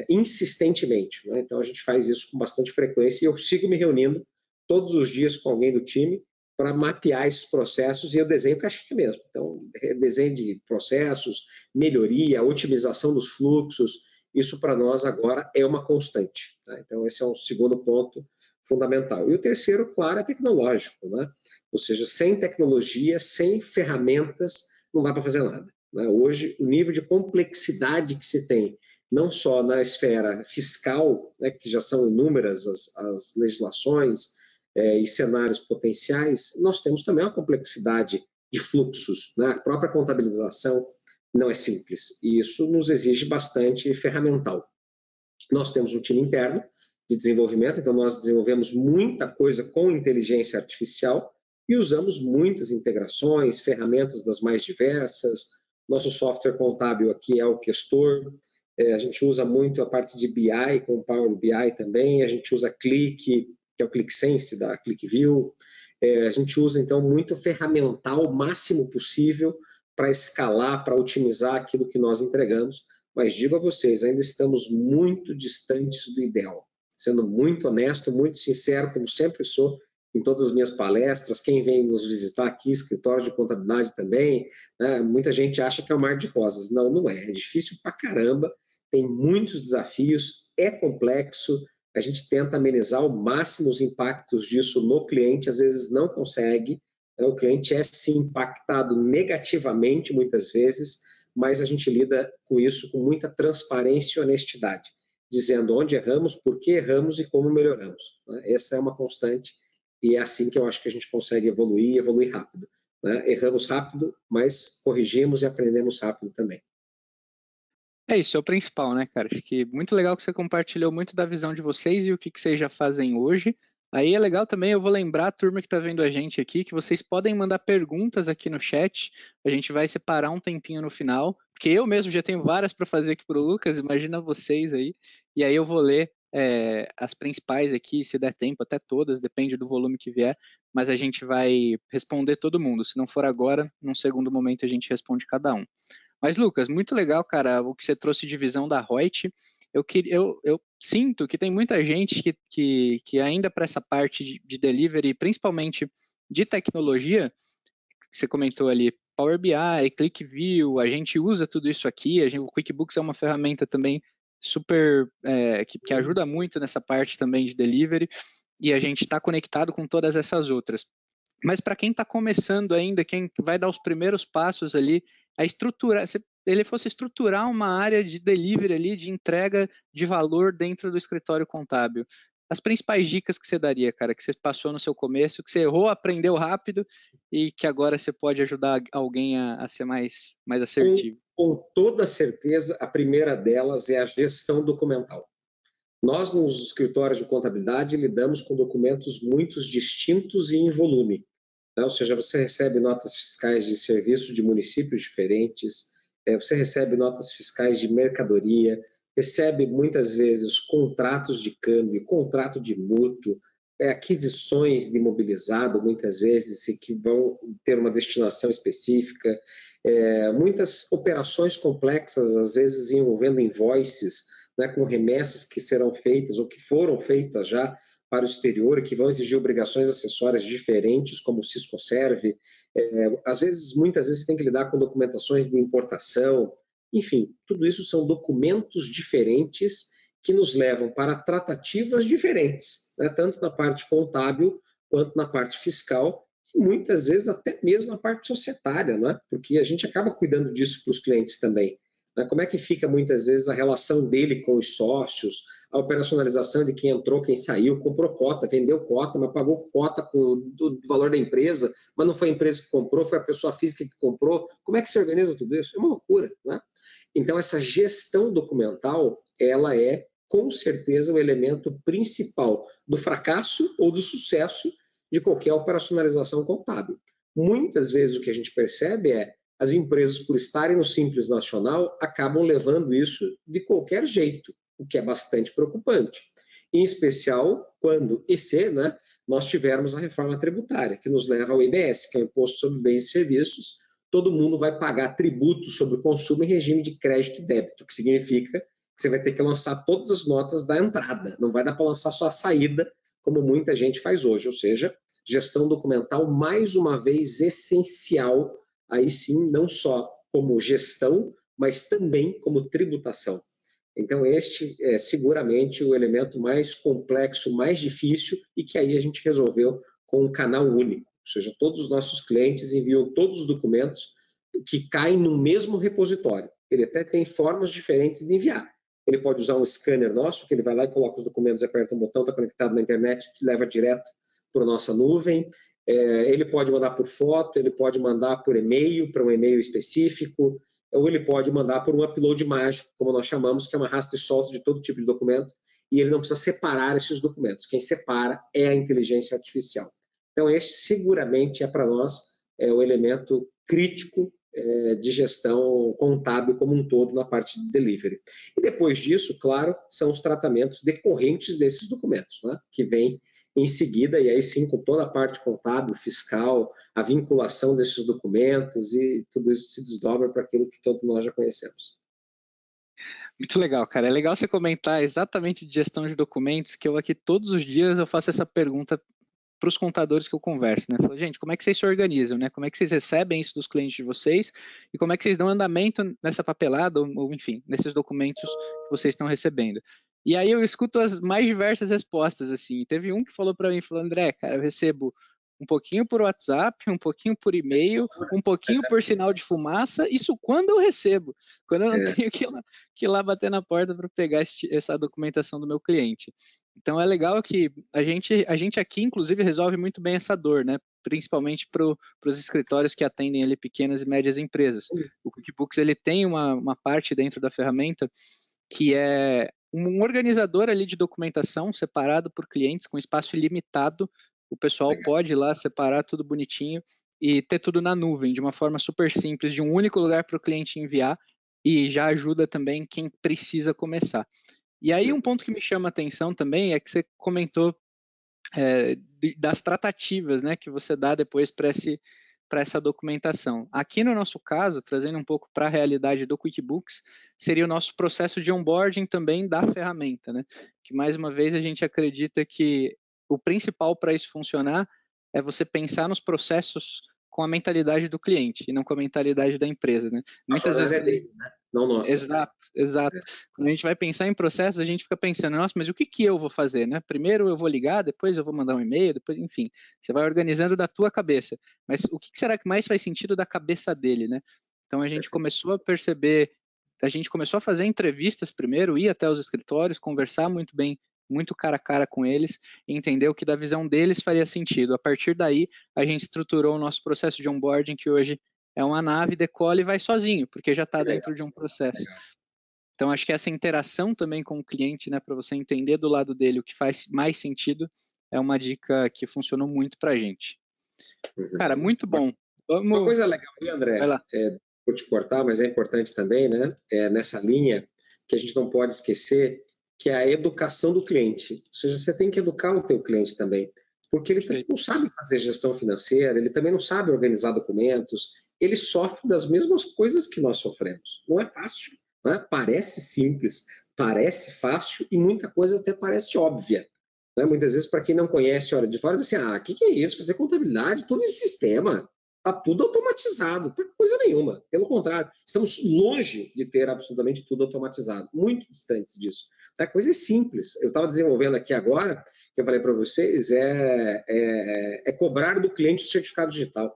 insistentemente, né? Então a gente faz isso com bastante frequência e eu sigo me reunindo todos os dias com alguém do time para mapear esses processos e eu desenho caixinha mesmo. Então, desenho de processos, melhoria, otimização dos fluxos, isso para nós agora é uma constante, tá? Então esse é o segundo ponto fundamental. E o terceiro, claro, é tecnológico, né? Ou seja, sem tecnologia, sem ferramentas, não dá para fazer nada, né? Hoje, o nível de complexidade que se tem, não só na esfera fiscal, né, que já são inúmeras as legislações e cenários potenciais, nós temos também uma complexidade de fluxos, né? A própria contabilização não é simples, e isso nos exige bastante ferramental. Nós temos um time interno de desenvolvimento, então nós desenvolvemos muita coisa com inteligência artificial e usamos muitas integrações, ferramentas das mais diversas. Nosso software contábil aqui é o Questor, a gente usa muito a parte de BI com o Power BI também, a gente usa Click, que é o ClickSense da ClickView, a gente usa então muito ferramental o máximo possível para escalar, para otimizar aquilo que nós entregamos, mas digo a vocês, ainda estamos muito distantes do ideal. Sendo muito honesto, muito sincero, como sempre sou em todas as minhas palestras, quem vem nos visitar aqui, escritório de contabilidade também, né? Muita gente acha que é um mar de rosas. Não, não é. É difícil pra caramba, tem muitos desafios, é complexo, a gente tenta amenizar ao máximo os impactos disso no cliente, às vezes não consegue, o cliente é sim impactado negativamente muitas vezes, mas a gente lida com isso com muita transparência e honestidade, dizendo onde erramos, por que erramos e como melhoramos. Essa é uma constante e é assim que eu acho que a gente consegue evoluir e evoluir rápido. Erramos rápido, mas corrigimos e aprendemos rápido também. Isso é o principal, né, cara? Acho que muito legal que você compartilhou muito da visão de vocês e o que vocês já fazem hoje, Aí é legal também, eu vou lembrar a turma que está vendo a gente aqui, que vocês podem mandar perguntas aqui no chat, a gente vai separar um tempinho no final, porque eu mesmo já tenho várias para fazer aqui para o Lucas, imagina vocês aí, e aí eu vou ler as principais aqui, se der tempo, até todas, depende do volume que vier, mas a gente vai responder todo mundo, se não for agora, num segundo momento a gente responde cada um. Mas, Lucas, muito legal, cara, o que você trouxe de visão da Reut. Eu sinto que tem muita gente que ainda para essa parte de delivery, principalmente de tecnologia, que você comentou ali, Power BI, ClickView, a gente usa tudo isso aqui, o QuickBooks é uma ferramenta também super, que ajuda muito nessa parte também de delivery, e a gente está conectado com todas essas outras. Mas para quem está começando ainda, quem vai dar os primeiros passos ali, a estrutura, se ele fosse estruturar uma área de delivery ali, de entrega de valor dentro do escritório contábil, as principais dicas que você daria, cara, que você passou no seu começo, que você errou, aprendeu rápido e que agora você pode ajudar alguém a ser mais assertivo? Com toda certeza, a primeira delas é a gestão documental. Nós, nos escritórios de contabilidade, lidamos com documentos muito distintos e em volume. Ou seja, você recebe notas fiscais de serviços de municípios diferentes, você recebe notas fiscais de mercadoria, recebe muitas vezes contratos de câmbio, contrato de mútuo, aquisições de imobilizado, muitas vezes, que vão ter uma destinação específica, muitas operações complexas, às vezes envolvendo invoices, né, com remessas que serão feitas ou que foram feitas já para o exterior e que vão exigir obrigações acessórias diferentes, como o Sisconserve. Às vezes, muitas vezes, você tem que lidar com documentações de importação. Enfim, tudo isso são documentos diferentes que nos levam para tratativas diferentes, né, tanto na parte contábil quanto na parte fiscal, e muitas vezes até mesmo na parte societária, né, porque a gente acaba cuidando disso para os clientes também. Como é que fica muitas vezes a relação dele com os sócios, a operacionalização de quem entrou, quem saiu, comprou cota, vendeu cota, mas pagou cota do valor da empresa, mas não foi a empresa que comprou, foi a pessoa física que comprou. Como é que se organiza tudo isso? É uma loucura, né? Então, essa gestão documental, ela é, com certeza, o elemento principal do fracasso ou do sucesso de qualquer operacionalização contábil. Muitas vezes o que a gente percebe é as empresas, por estarem no Simples Nacional, acabam levando isso de qualquer jeito, o que é bastante preocupante. Em especial quando, né, nós tivermos a reforma tributária, que nos leva ao IBS, que é o Imposto sobre Bens e Serviços. Todo mundo vai pagar tributo sobre o consumo em regime de crédito e débito, que significa que você vai ter que lançar todas as notas da entrada, não vai dar para lançar só a saída, como muita gente faz hoje, ou seja, gestão documental, mais uma vez, essencial, aí sim, não só como gestão, mas também como tributação. Então, este é seguramente o elemento mais complexo, mais difícil, e que aí a gente resolveu com um canal único. Ou seja, todos os nossos clientes enviam todos os documentos que caem no mesmo repositório. Ele até tem formas diferentes de enviar. Ele pode usar um scanner nosso, que ele vai lá e coloca os documentos, aperta um botão, está conectado na internet, que leva direto para a nossa nuvem. Ele pode mandar por foto, ele pode mandar por e-mail, para um e-mail específico, ou ele pode mandar por um upload mágico, como nós chamamos, que é uma arrasta e solta de todo tipo de documento, e ele não precisa separar esses documentos. Quem separa é a inteligência artificial. Então, este seguramente é para nós o elemento crítico de gestão contábil como um todo na parte de delivery. E depois disso, claro, são os tratamentos decorrentes desses documentos, né, que vêm em seguida, e aí sim, com toda a parte contábil, fiscal, a vinculação desses documentos e tudo isso se desdobra para aquilo que todos nós já conhecemos. Muito legal, cara. É legal você comentar exatamente de gestão de documentos, que eu aqui todos os dias eu faço essa pergunta para os contadores que eu converso, né? Falo, gente, como é que vocês se organizam, né? Como é que vocês recebem isso dos clientes de vocês e como é que vocês dão andamento nessa papelada ou enfim, nesses documentos que vocês estão recebendo? E aí eu escuto as mais diversas respostas, assim. Teve um que falou para mim, falou, André, cara, eu recebo um pouquinho por WhatsApp, um pouquinho por e-mail, um pouquinho por sinal de fumaça, isso quando eu recebo, quando eu não tenho que ir lá bater na porta para pegar essa documentação do meu cliente. Então é legal que a gente aqui, inclusive, resolve muito bem essa dor, né? Principalmente para os escritórios que atendem ali pequenas e médias empresas. O QuickBooks ele tem uma parte dentro da ferramenta que é um organizador ali de documentação separado por clientes, com espaço ilimitado. O pessoal Legal. pode ir lá separar tudo bonitinho e ter tudo na nuvem, de uma forma super simples, de um único lugar para o cliente enviar, e já ajuda também quem precisa começar. E aí um ponto que me chama a atenção também é que você comentou das tratativas, né, que você dá depois para essa documentação. Aqui no nosso caso, trazendo um pouco para a realidade do QuickBooks, seria o nosso processo de onboarding também da ferramenta, né? Que mais uma vez a gente acredita que o principal para isso funcionar é você pensar nos processos com a mentalidade do cliente e não com a mentalidade da empresa, né? Muitas vezes É dele, né? Não nossa. Exato, exato. Quando a gente vai pensar em processos, a gente fica pensando, nossa, mas o que eu vou fazer, né? Primeiro eu vou ligar, depois eu vou mandar um e-mail, depois, enfim, você vai organizando da tua cabeça. Mas o que será que mais faz sentido da cabeça dele, né? Então a gente começou a perceber, a gente começou a fazer entrevistas primeiro, ir até os escritórios, conversar muito bem, muito cara a cara com eles, e entender o que da visão deles faria sentido. A partir daí, a gente estruturou o nosso processo de onboarding, que hoje é uma nave, decola e vai sozinho, porque já está dentro de um processo. Então, acho que essa interação também com o cliente, né, para você entender do lado dele o que faz mais sentido, é uma dica que funcionou muito para a gente. Cara, muito bom. Uma coisa legal aí, Vai André, lá. vou te cortar, mas é importante também, né? Nessa linha, que a gente não pode esquecer, que é a educação do cliente. Ou seja, você tem que educar o teu cliente também, porque ele não sabe fazer gestão financeira, ele também não sabe organizar documentos, ele sofre das mesmas coisas que nós sofremos. Não é fácil, né? Parece simples, parece fácil e muita coisa até parece óbvia. Né? Muitas vezes, para quem não conhece, olha de fora, diz assim, o que é isso? Fazer contabilidade, todo esse sistema, está tudo automatizado, não tem coisa nenhuma. Pelo contrário, estamos longe de ter absolutamente tudo automatizado, muito distantes disso. A coisa é simples. Eu estava desenvolvendo aqui agora, que eu falei para vocês, cobrar do cliente o certificado digital.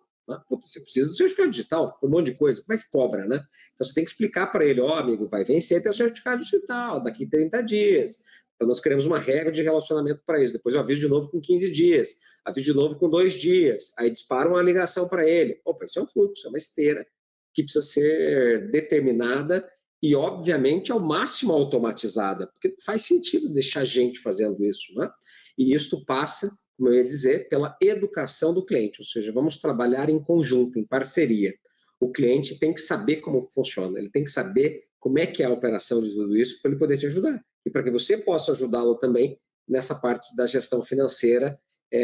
Você precisa do certificado digital, um monte de coisa. Como é que cobra, né? Então você tem que explicar para ele, amigo, vai vencer teu certificado digital daqui 30 dias. Então nós criamos uma regra de relacionamento para isso. Depois eu aviso de novo com 15 dias, aviso de novo com 2 dias. Aí dispara uma ligação para ele. Opa, isso é um fluxo, é uma esteira que precisa ser determinada e, obviamente, ao máximo automatizada, porque faz sentido deixar gente fazendo isso, né? E isso passa, como eu ia dizer, pela educação do cliente, ou seja, vamos trabalhar em conjunto, em parceria. O cliente tem que saber como funciona, ele tem que saber como é que é a operação de tudo isso para ele poder te ajudar. E para que você possa ajudá-lo também nessa parte da gestão financeira,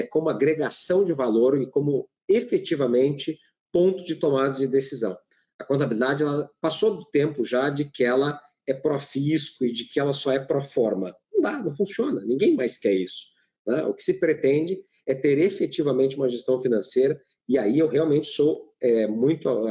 como agregação de valor e como efetivamente ponto de tomada de decisão. A contabilidade ela passou do tempo já de que ela é pró-fisco e de que ela só é pró-forma. Não dá, não funciona, ninguém mais quer isso. Né? O que se pretende é ter efetivamente uma gestão financeira, e aí eu realmente sou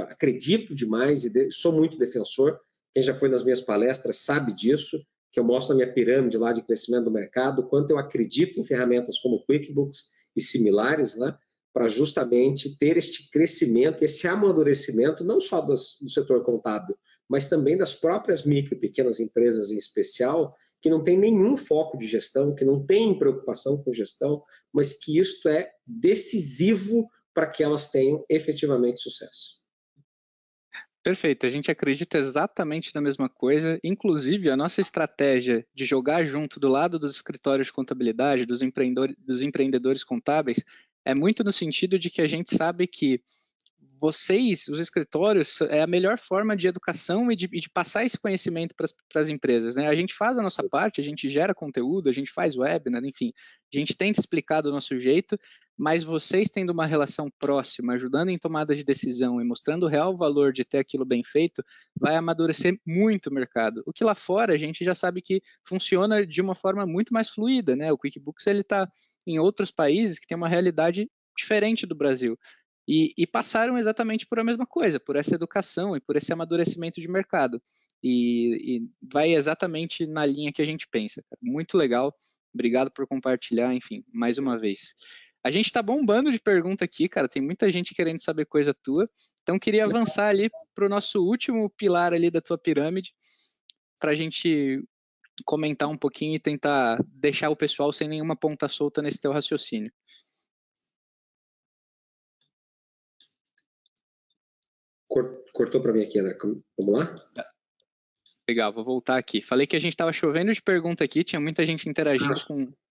acredito demais e sou muito defensor. Quem já foi nas minhas palestras sabe disso, que eu mostro a minha pirâmide lá de crescimento do mercado, quanto eu acredito em ferramentas como QuickBooks e similares, né? Para justamente ter este crescimento, esse amadurecimento, não só do setor contábil, mas também das próprias micro e pequenas empresas em especial, que não tem nenhum foco de gestão, que não tem preocupação com gestão, mas que isto é decisivo para que elas tenham efetivamente sucesso. Perfeito, a gente acredita exatamente na mesma coisa, inclusive a nossa estratégia de jogar junto do lado dos escritórios de contabilidade, dos empreendedores contábeis, é muito no sentido de que a gente sabe que vocês, os escritórios, é a melhor forma de educação e de passar esse conhecimento para as empresas, né? A gente faz a nossa parte, a gente gera conteúdo, a gente faz webinar, enfim, a gente tenta explicar do nosso jeito, mas vocês tendo uma relação próxima, ajudando em tomada de decisão e mostrando o real valor de ter aquilo bem feito, vai amadurecer muito o mercado. O que lá fora a gente já sabe que funciona de uma forma muito mais fluida, né? O QuickBooks ele está em outros países que tem uma realidade diferente do Brasil. E passaram exatamente por a mesma coisa, por essa educação e por esse amadurecimento de mercado. E vai exatamente na linha que a gente pensa. Cara. Muito legal. Obrigado por compartilhar, enfim, mais uma vez. A gente está bombando de pergunta aqui, cara. Tem muita gente querendo saber coisa tua. Então, queria avançar ali para o nosso último pilar ali da tua pirâmide, para a gente comentar um pouquinho e tentar deixar o pessoal sem nenhuma ponta solta nesse teu raciocínio. Cortou para mim aqui, André. Vamos lá? Legal, vou voltar aqui. Falei que a gente estava chovendo de pergunta aqui, tinha muita gente interagindo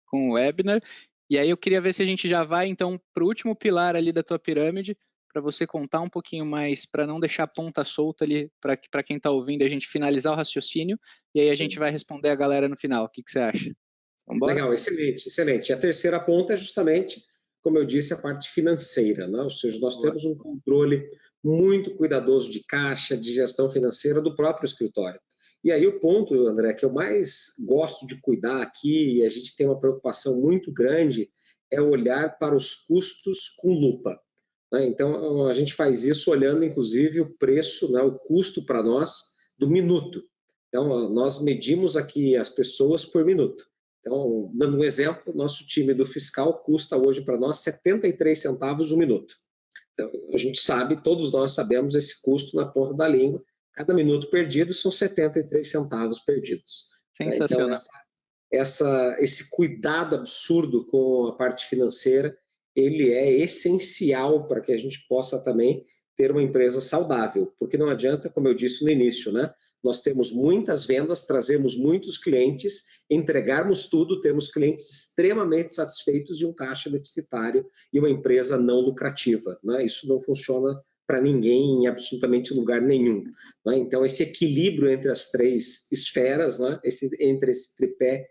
com o webinar, e aí eu queria ver se a gente já vai, então, para o último pilar ali da tua pirâmide, para você contar um pouquinho mais, para não deixar a ponta solta ali, para quem está ouvindo, a gente finalizar o raciocínio, e aí a gente vai responder a galera no final. O que você acha? Vambora? Legal, excelente, excelente. A terceira ponta é justamente, como eu disse, a parte financeira, né? Ou seja, nós temos um controle muito cuidadoso de caixa, de gestão financeira do próprio escritório. E aí o ponto, André, que eu mais gosto de cuidar aqui, e a gente tem uma preocupação muito grande, é olhar para os custos com lupa, né? Então, a gente faz isso olhando, inclusive, o preço, né, o custo para nós do minuto. Então, nós medimos aqui as pessoas por minuto. Então, dando um exemplo, nosso time do fiscal custa hoje para nós 73 centavos o minuto. Então, a gente sabe, todos nós sabemos esse custo na ponta da língua. Cada minuto perdido são 73 centavos perdidos. Sensacional. Então, esse cuidado absurdo com a parte financeira, ele é essencial para que a gente possa também ter uma empresa saudável, porque não adianta, como eu disse no início, né? Nós temos muitas vendas, trazemos muitos clientes, entregarmos tudo, temos clientes extremamente satisfeitos e um caixa deficitário e uma empresa não lucrativa, né? Isso não funciona para ninguém em absolutamente lugar nenhum, né? Então, esse equilíbrio entre as três esferas, né? Entre esse tripé,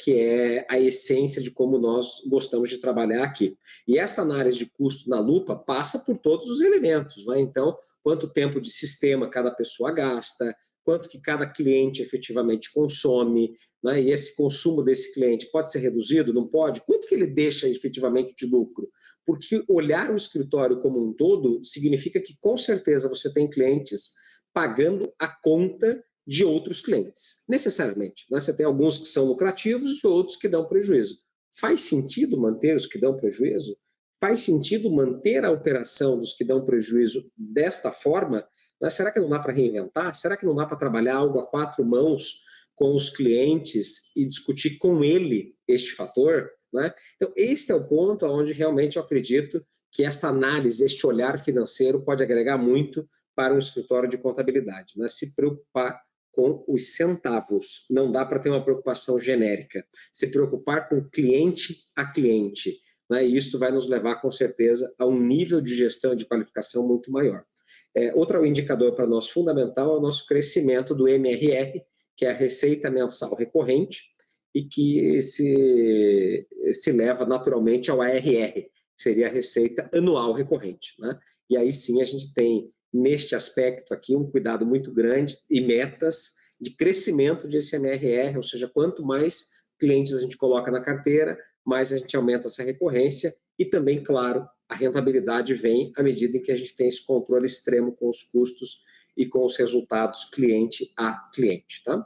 que é a essência de como nós gostamos de trabalhar aqui. E essa análise de custo na lupa passa por todos os elementos, né? Então, quanto tempo de sistema cada pessoa gasta, quanto que cada cliente efetivamente consome, né? E esse consumo desse cliente pode ser reduzido, não pode? Quanto que ele deixa efetivamente de lucro? Porque olhar o escritório como um todo significa que, com certeza, você tem clientes pagando a conta de outros clientes, necessariamente, né? Você tem alguns que são lucrativos e outros que dão prejuízo. Faz sentido manter os que dão prejuízo? Faz sentido manter a operação dos que dão prejuízo desta forma? Mas será que não dá para reinventar? Será que não dá para trabalhar algo a quatro mãos com os clientes e discutir com ele este fator, né? Então, este é o ponto onde realmente eu acredito que esta análise, este olhar financeiro pode agregar muito para um escritório de contabilidade, né? Se preocupar com os centavos, não dá para ter uma preocupação genérica. Se preocupar com cliente a cliente, né? E isso vai nos levar, com certeza, a um nível de gestão de qualificação muito maior. Outro indicador para nós fundamental é o nosso crescimento do MRR, que é a receita mensal recorrente, e que se leva naturalmente ao ARR, que seria a receita anual recorrente, né? E aí sim a gente tem, neste aspecto aqui, um cuidado muito grande e metas de crescimento desse MRR, ou seja, quanto mais clientes a gente coloca na carteira, mais a gente aumenta essa recorrência e também, claro, a rentabilidade vem à medida em que a gente tem esse controle extremo com os custos e com os resultados cliente a cliente, tá?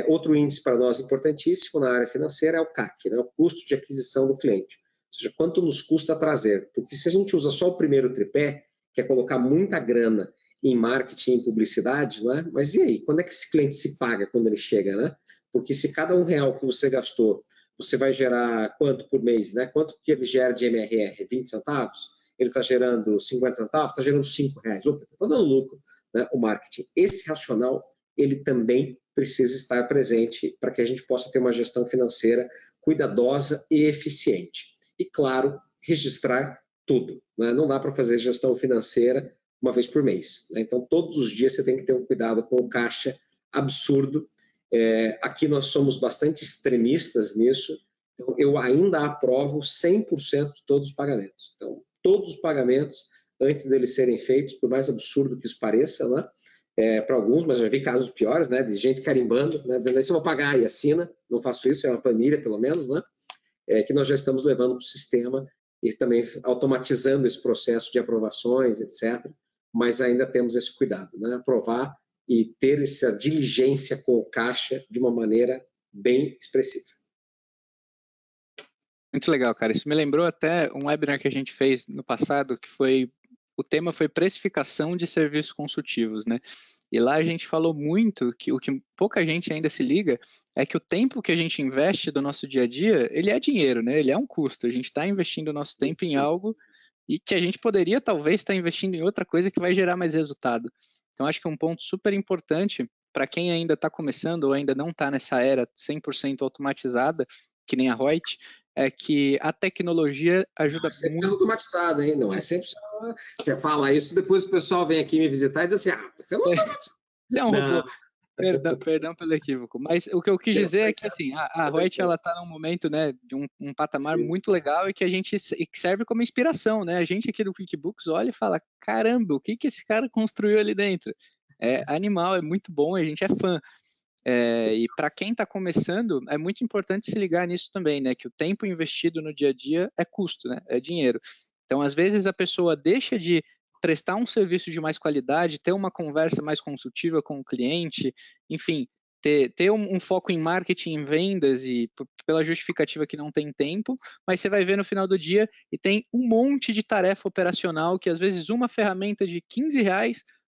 Outro índice para nós importantíssimo na área financeira é o CAC, né? O custo de aquisição do cliente. Ou seja, quanto nos custa trazer. Porque se a gente usa só o primeiro tripé, que é colocar muita grana em marketing e publicidade, né? Mas e aí? Quando é que esse cliente se paga quando ele chega, né? Porque se cada R$1 que você gastou, você vai gerar quanto por mês, né? Quanto que ele gera de MRR? 20 centavos? Ele está gerando 50 centavos? Está gerando R$5. Opa, está dando lucro, né? O marketing. Esse racional, ele também precisa estar presente para que a gente possa ter uma gestão financeira cuidadosa e eficiente. E, claro, registrar tudo, né? Não dá para fazer gestão financeira uma vez por mês, né? Então, todos os dias você tem que ter um cuidado com o caixa absurdo. Aqui nós somos bastante extremistas nisso, então eu ainda aprovo 100% de todos os pagamentos. Então, todos os pagamentos, antes deles serem feitos, por mais absurdo que isso pareça, né? Para alguns, mas já vi casos piores, né? De gente carimbando, né? Dizendo assim, vou pagar e assina. Não faço isso, é uma planilha pelo menos, né? Que nós já estamos levando para o sistema e também automatizando esse processo de aprovações, etc. Mas ainda temos esse cuidado, né? Aprovar e ter essa diligência com o caixa de uma maneira bem expressiva. Muito legal, cara. Isso me lembrou até um webinar que a gente fez no passado, que o tema foi precificação de serviços consultivos, né? E lá a gente falou muito que o que pouca gente ainda se liga é que o tempo que a gente investe do nosso dia a dia, ele é dinheiro, né? Ele é um custo. A gente está investindo o nosso tempo em algo e que a gente poderia talvez estar investindo em outra coisa que vai gerar mais resultado. Então acho que um ponto super importante para quem ainda está começando ou ainda não está nessa era 100% automatizada, que nem a Reut, é que a tecnologia ajuda É sempre muito. automatizado, hein? Não é sempre só... Você fala isso, depois o pessoal vem aqui me visitar e diz assim, você não automatizado. É um robô. Não, Perdão pelo equívoco, mas o que eu quis dizer é que assim, a Reut ela está num momento, né, de um patamar sim. muito legal e que a gente que serve como inspiração, né? A gente aqui do QuickBooks olha e fala, caramba, o que esse cara construiu ali dentro? É animal, é muito bom, a gente é fã. E para quem está começando, é muito importante se ligar nisso também, né? Que o tempo investido no dia a dia é custo, né? É dinheiro. Então, às vezes, a pessoa deixa de prestar um serviço de mais qualidade, ter uma conversa mais consultiva com o cliente, enfim, ter um foco em marketing, em vendas e pela justificativa que não tem tempo, mas você vai ver no final do dia e tem um monte de tarefa operacional que às vezes uma ferramenta de R$ 15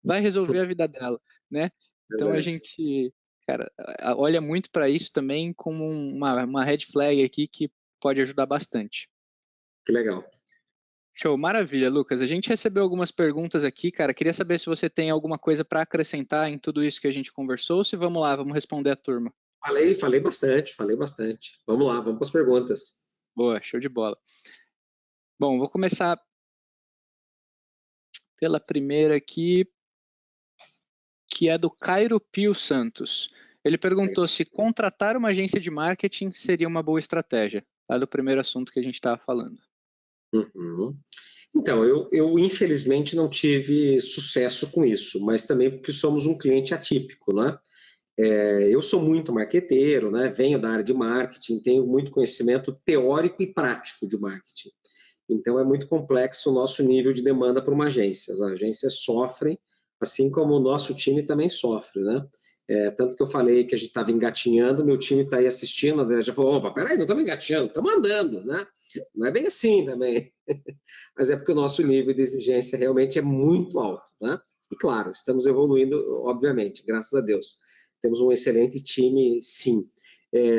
vai resolver a vida dela, né? Então a Verdade. gente, cara, olha muito para isso também como uma red flag aqui que pode ajudar bastante. Que legal. Show, maravilha, Lucas. A gente recebeu algumas perguntas aqui, cara. Queria saber se você tem alguma coisa para acrescentar em tudo isso que a gente conversou, ou se vamos lá, vamos responder a turma. Falei bastante, falei bastante. Vamos lá, vamos para as perguntas. Boa, show de bola. Bom, vou começar pela primeira aqui, que é do Cairo Pio Santos. Ele perguntou se contratar uma agência de marketing seria uma boa estratégia, lá do primeiro assunto que a gente estava falando. Uhum. Então, eu infelizmente não tive sucesso com isso, mas também porque somos um cliente atípico, né? Eu sou muito marqueteiro, né? Venho da área de marketing, tenho muito conhecimento teórico e prático de marketing. Então, é muito complexo o nosso nível de demanda para uma agência. As agências sofrem, assim como o nosso time também sofre, né? Tanto que eu falei que a gente estava engatinhando, meu time está aí assistindo, a André já falou, opa, peraí, não estamos engatinhando, estamos andando, né? Não é bem assim também. Mas é porque o nosso nível de exigência realmente é muito alto, né? E claro, estamos evoluindo, obviamente, graças a Deus. Temos um excelente time, sim.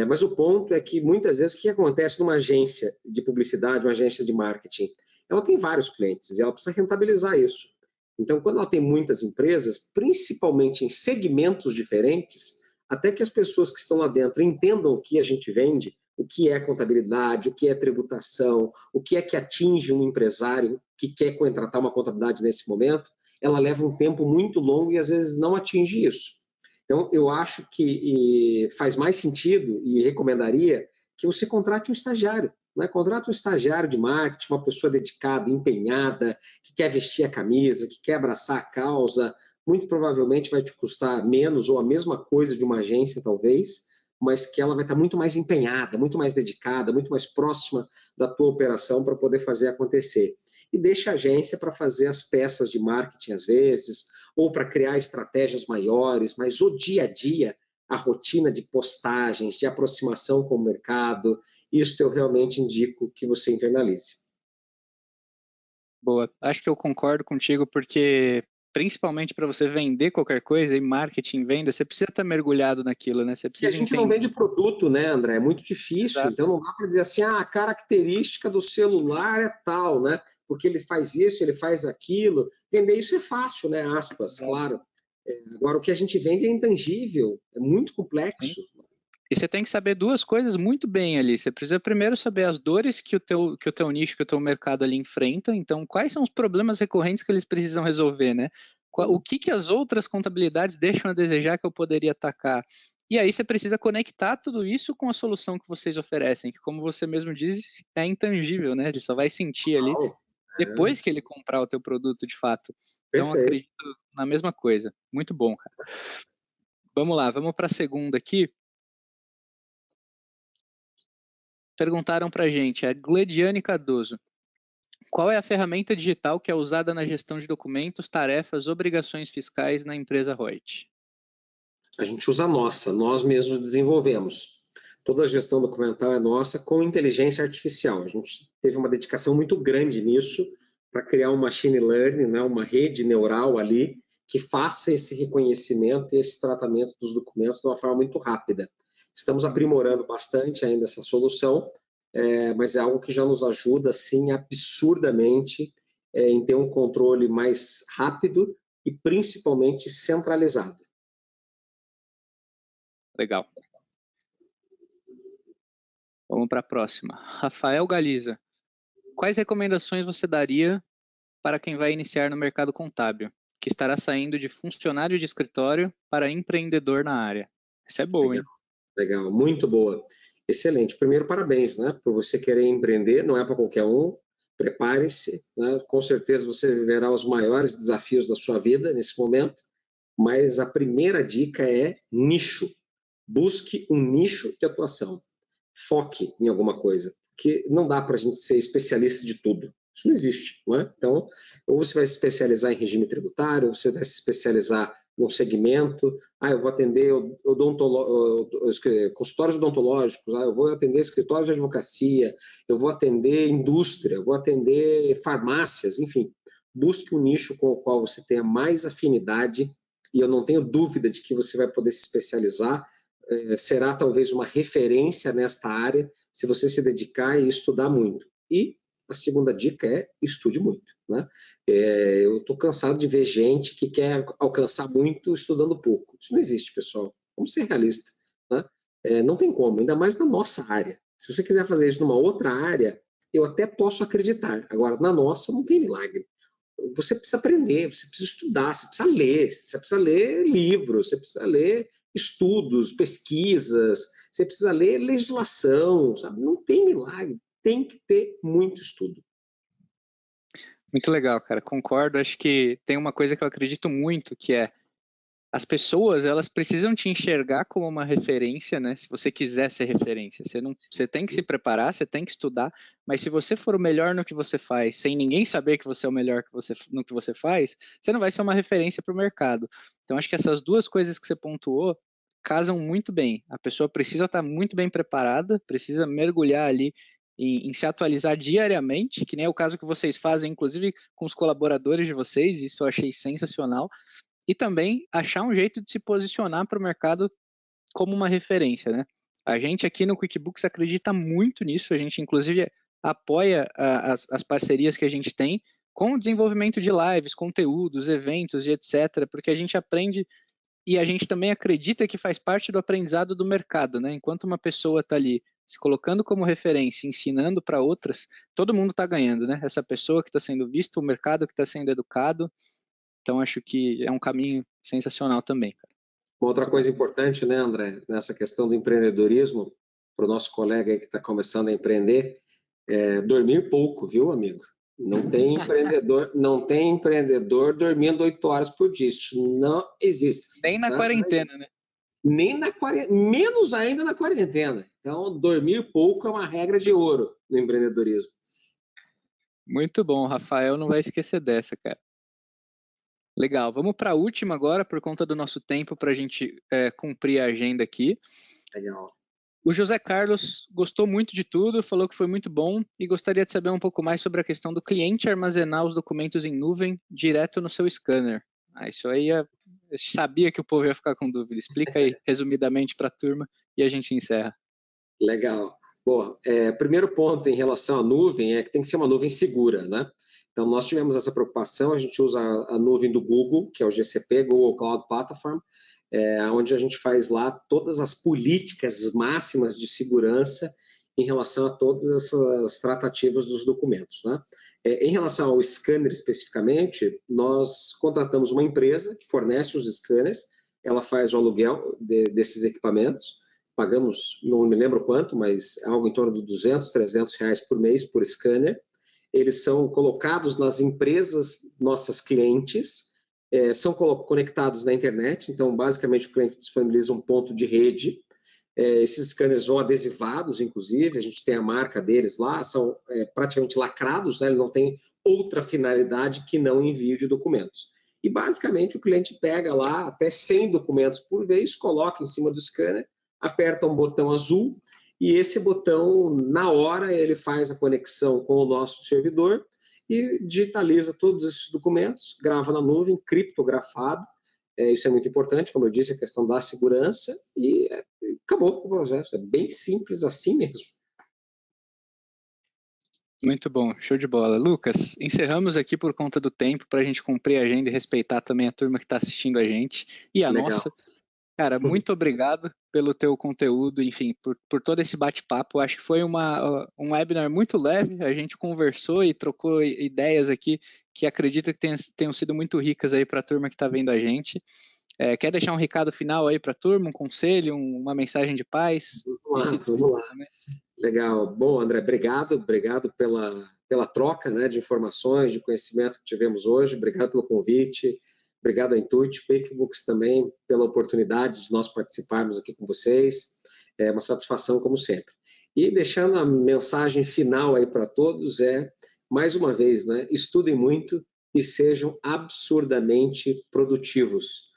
Mas o ponto é que muitas vezes o que acontece numa agência de publicidade, uma agência de marketing, ela tem vários clientes e ela precisa rentabilizar isso. Então, quando ela tem muitas empresas, principalmente em segmentos diferentes, até que as pessoas que estão lá dentro entendam o que a gente vende, o que é contabilidade, o que é tributação, o que é que atinge um empresário que quer contratar uma contabilidade nesse momento, ela leva um tempo muito longo e às vezes não atinge isso. Então, eu acho que faz mais sentido e recomendaria que você contrate um estagiário. Né? Contrata um estagiário de marketing, uma pessoa dedicada, empenhada, que quer vestir a camisa, que quer abraçar a causa. Muito provavelmente vai te custar menos ou a mesma coisa de uma agência, talvez, mas que ela vai estar muito mais empenhada, muito mais dedicada, muito mais próxima da tua operação para poder fazer acontecer. E deixa a agência para fazer as peças de marketing, às vezes, ou para criar estratégias maiores, mas o dia a dia, a rotina de postagens, de aproximação com o mercado, isso eu realmente indico que você internalize. Boa, acho que eu concordo contigo, porque principalmente para você vender qualquer coisa, e marketing, venda, você precisa estar mergulhado naquilo, né? Você E a precisa gente não entender. vende produto, né, André? É muito difícil, Exato. então não dá para dizer assim, a característica do celular é tal, né? Porque ele faz isso, ele faz aquilo. Vender isso é fácil, né? Aspas, Exato. claro. Agora, o que a gente vende é intangível, é muito Sim. complexo. E você tem que saber duas coisas muito bem ali. Você precisa primeiro saber as dores que o teu nicho, que o teu mercado ali enfrenta. Então, quais são os problemas recorrentes que eles precisam resolver, né? O que as outras contabilidades deixam a desejar que eu poderia atacar? E aí você precisa conectar tudo isso com a solução que vocês oferecem, que como você mesmo diz, é intangível, né? Ele só vai sentir ali depois que ele comprar o teu produto de fato. Então, Perfeito. acredito na mesma coisa. Muito bom, cara. Vamos lá, vamos para a segunda aqui. Perguntaram para a gente, a Glediane Cardoso, qual é a ferramenta digital que é usada na gestão de documentos, tarefas, obrigações fiscais na empresa Reut? A gente usa a nossa, nós mesmos desenvolvemos. Toda a gestão documental é nossa com inteligência artificial. A gente teve uma dedicação muito grande nisso para criar um machine learning, né, uma rede neural ali que faça esse reconhecimento e esse tratamento dos documentos de uma forma muito rápida. Estamos aprimorando bastante ainda essa solução, mas é algo que já nos ajuda, sim, absurdamente em ter um controle mais rápido e principalmente centralizado. Legal. Vamos para a próxima. Rafael Galiza. Quais recomendações você daria para quem vai iniciar no mercado contábil, que estará saindo de funcionário de escritório para empreendedor na área? Essa é boa, Legal, hein? legal, muito boa. Excelente. Primeiro, parabéns, né? Por você querer empreender, não é para qualquer um. Prepare-se, né? Com certeza você viverá os maiores desafios da sua vida nesse momento, mas a primeira dica é nicho. Busque um nicho de atuação. Foque em alguma coisa, porque não dá para a gente ser especialista de tudo. Isso não existe, não é? Então, ou você vai se especializar em regime tributário, ou você vai se especializar num segmento. Eu vou atender consultórios odontológicos, eu vou atender escritórios de advocacia, eu vou atender indústria, eu vou atender farmácias, enfim. Busque um nicho com o qual você tenha mais afinidade e eu não tenho dúvida de que você vai poder se especializar. Será talvez uma referência nesta área se você se dedicar e estudar muito. E a segunda dica é estude muito, né? Eu estou cansado de ver gente que quer alcançar muito estudando pouco. Isso não existe, pessoal. Vamos ser realistas, né? Não tem como, ainda mais na nossa área. Se você quiser fazer isso numa outra área, eu até posso acreditar. Agora, na nossa, não tem milagre. Você precisa aprender, você precisa estudar, você precisa ler livros, você precisa ler estudos, pesquisas, você precisa ler legislação, sabe? Não tem milagre, tem que ter muito estudo. Muito legal, cara. Concordo. Acho que tem uma coisa que eu acredito muito, que é as pessoas, elas precisam te enxergar como uma referência, né? Se você quiser ser referência, você tem que se preparar, você tem que estudar, mas se você for o melhor no que você faz, sem ninguém saber que você é o melhor no que você faz, você não vai ser uma referência para o mercado. Então, acho que essas duas coisas que você pontuou casam muito bem. A pessoa precisa estar muito bem preparada, precisa mergulhar ali em se atualizar diariamente, que nem é o caso que vocês fazem, inclusive com os colaboradores de vocês, isso eu achei sensacional. E também achar um jeito de se posicionar para o mercado como uma referência, né? A gente aqui no QuickBooks acredita muito nisso, a gente inclusive apoia as parcerias que a gente tem com o desenvolvimento de lives, conteúdos, eventos e etc., porque a gente aprende e a gente também acredita que faz parte do aprendizado do mercado, né? Enquanto uma pessoa está ali se colocando como referência, ensinando para outras, todo mundo está ganhando, né? Essa pessoa que está sendo vista, o mercado que está sendo educado. Então, acho que é um caminho sensacional também, cara. Uma outra coisa importante, né, André, nessa questão do empreendedorismo, para o nosso colega que está começando a empreender, dormir pouco, viu, amigo? Não tem empreendedor, não tem empreendedor dormindo 8 horas por dia. Isso não existe. Nem na quarentena, né? Nem na quarentena, menos ainda na quarentena. Então, dormir pouco é uma regra de ouro no empreendedorismo. Muito bom, Rafael não vai esquecer dessa, cara. Legal, vamos para a última agora, por conta do nosso tempo, para a gente cumprir a agenda aqui. Legal. O José Carlos gostou muito de tudo, falou que foi muito bom e gostaria de saber um pouco mais sobre a questão do cliente armazenar os documentos em nuvem direto no seu scanner. Isso aí eu sabia que o povo ia ficar com dúvida. Explica aí resumidamente para a turma e a gente encerra. Legal. Bom, primeiro ponto em relação à nuvem é que tem que ser uma nuvem segura, né? Então, nós tivemos essa preocupação, a gente usa a nuvem do Google, que é o GCP, Google Cloud Platform, onde a gente faz lá todas as políticas máximas de segurança em relação a todas essas tratativas dos documentos, né? Em relação ao scanner especificamente, nós contratamos uma empresa que fornece os scanners, ela faz o aluguel desses equipamentos, pagamos, não me lembro quanto, mas algo em torno de 200, 300 reais por mês por scanner. Eles são colocados nas empresas nossas clientes, são conectados na internet, então basicamente o cliente disponibiliza um ponto de rede, esses scanners vão adesivados, inclusive, a gente tem a marca deles lá, são praticamente lacrados, né? Ele não tem outra finalidade que não envio de documentos. E basicamente o cliente pega lá até 100 documentos por vez, coloca em cima do scanner, aperta um botão azul e esse botão, na hora, ele faz a conexão com o nosso servidor e digitaliza todos esses documentos, grava na nuvem, criptografado. Isso é muito importante, como eu disse, a questão da segurança e acabou o processo. É bem simples assim mesmo. Muito bom, show de bola. Lucas, encerramos aqui por conta do tempo para a gente cumprir a agenda e respeitar também a turma que está assistindo a gente e a Legal. nossa. Cara, muito obrigado pelo teu conteúdo, enfim, por todo esse bate-papo. Acho que foi um webinar muito leve, a gente conversou e trocou ideias aqui que acredito que tenham sido muito ricas aí para a turma que está vendo a gente. Quer deixar um recado final aí para a turma, um conselho, uma mensagem de paz? Vamos lá. Legal. Bom, André, obrigado pela troca, né, de informações, de conhecimento que tivemos hoje. Obrigado pelo convite. Obrigado a Intuit, QuickBooks também pela oportunidade de nós participarmos aqui com vocês. É uma satisfação, como sempre. E deixando a mensagem final aí para todos mais uma vez, né, estudem muito e sejam absurdamente produtivos.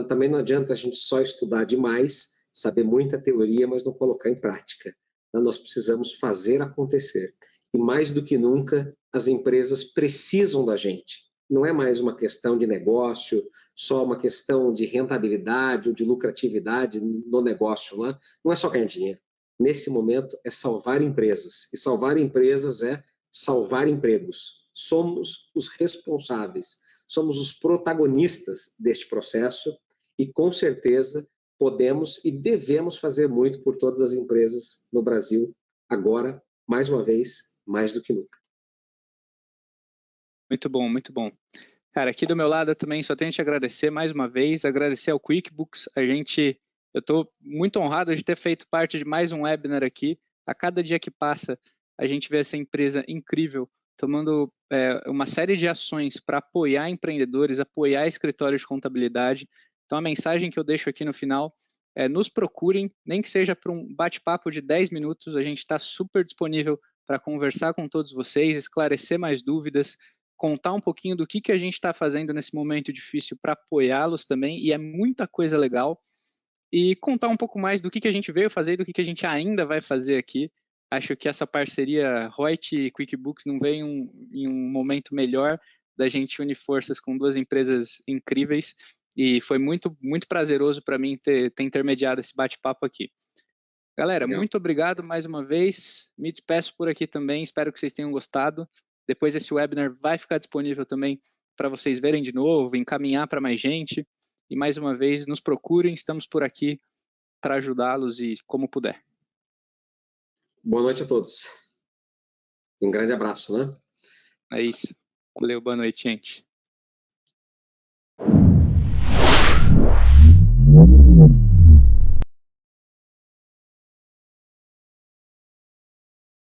Também não adianta a gente só estudar demais, saber muita teoria, mas não colocar em prática. Nós precisamos fazer acontecer. E mais do que nunca, as empresas precisam da gente. Não é mais uma questão de negócio, só uma questão de rentabilidade ou de lucratividade no negócio. Não é só ganhar dinheiro. Nesse momento, é salvar empresas. E salvar empresas é salvar empregos. Somos os responsáveis, somos os protagonistas deste processo e, com certeza, podemos e devemos fazer muito por todas as empresas no Brasil, agora, mais uma vez, mais do que nunca. Muito bom, muito bom. Cara, aqui do meu lado eu também só tenho que te agradecer mais uma vez, agradecer ao QuickBooks. Eu estou muito honrado de ter feito parte de mais um webinar aqui. A cada dia que passa, a gente vê essa empresa incrível tomando uma série de ações para apoiar empreendedores, apoiar escritórios de contabilidade. Então, a mensagem que eu deixo aqui no final é: nos procurem, nem que seja para um bate-papo de 10 minutos, a gente está super disponível para conversar com todos vocês, esclarecer mais dúvidas, contar um pouquinho do que a gente está fazendo nesse momento difícil para apoiá-los também, e é muita coisa legal, e contar um pouco mais do que a gente veio fazer e do que a gente ainda vai fazer aqui. Acho que essa parceria Reut e QuickBooks não vem em um momento melhor da gente unir forças com duas empresas incríveis, e foi muito, muito prazeroso para mim ter intermediado esse bate-papo aqui. Galera, Legal. Muito obrigado mais uma vez. Me despeço por aqui também. Espero que vocês tenham gostado. Depois esse webinar vai ficar disponível também para vocês verem de novo, encaminhar para mais gente. E mais uma vez, nos procurem. Estamos por aqui para ajudá-los e como puder. Boa noite a todos. Um grande abraço, né? É isso. Valeu, boa noite, gente.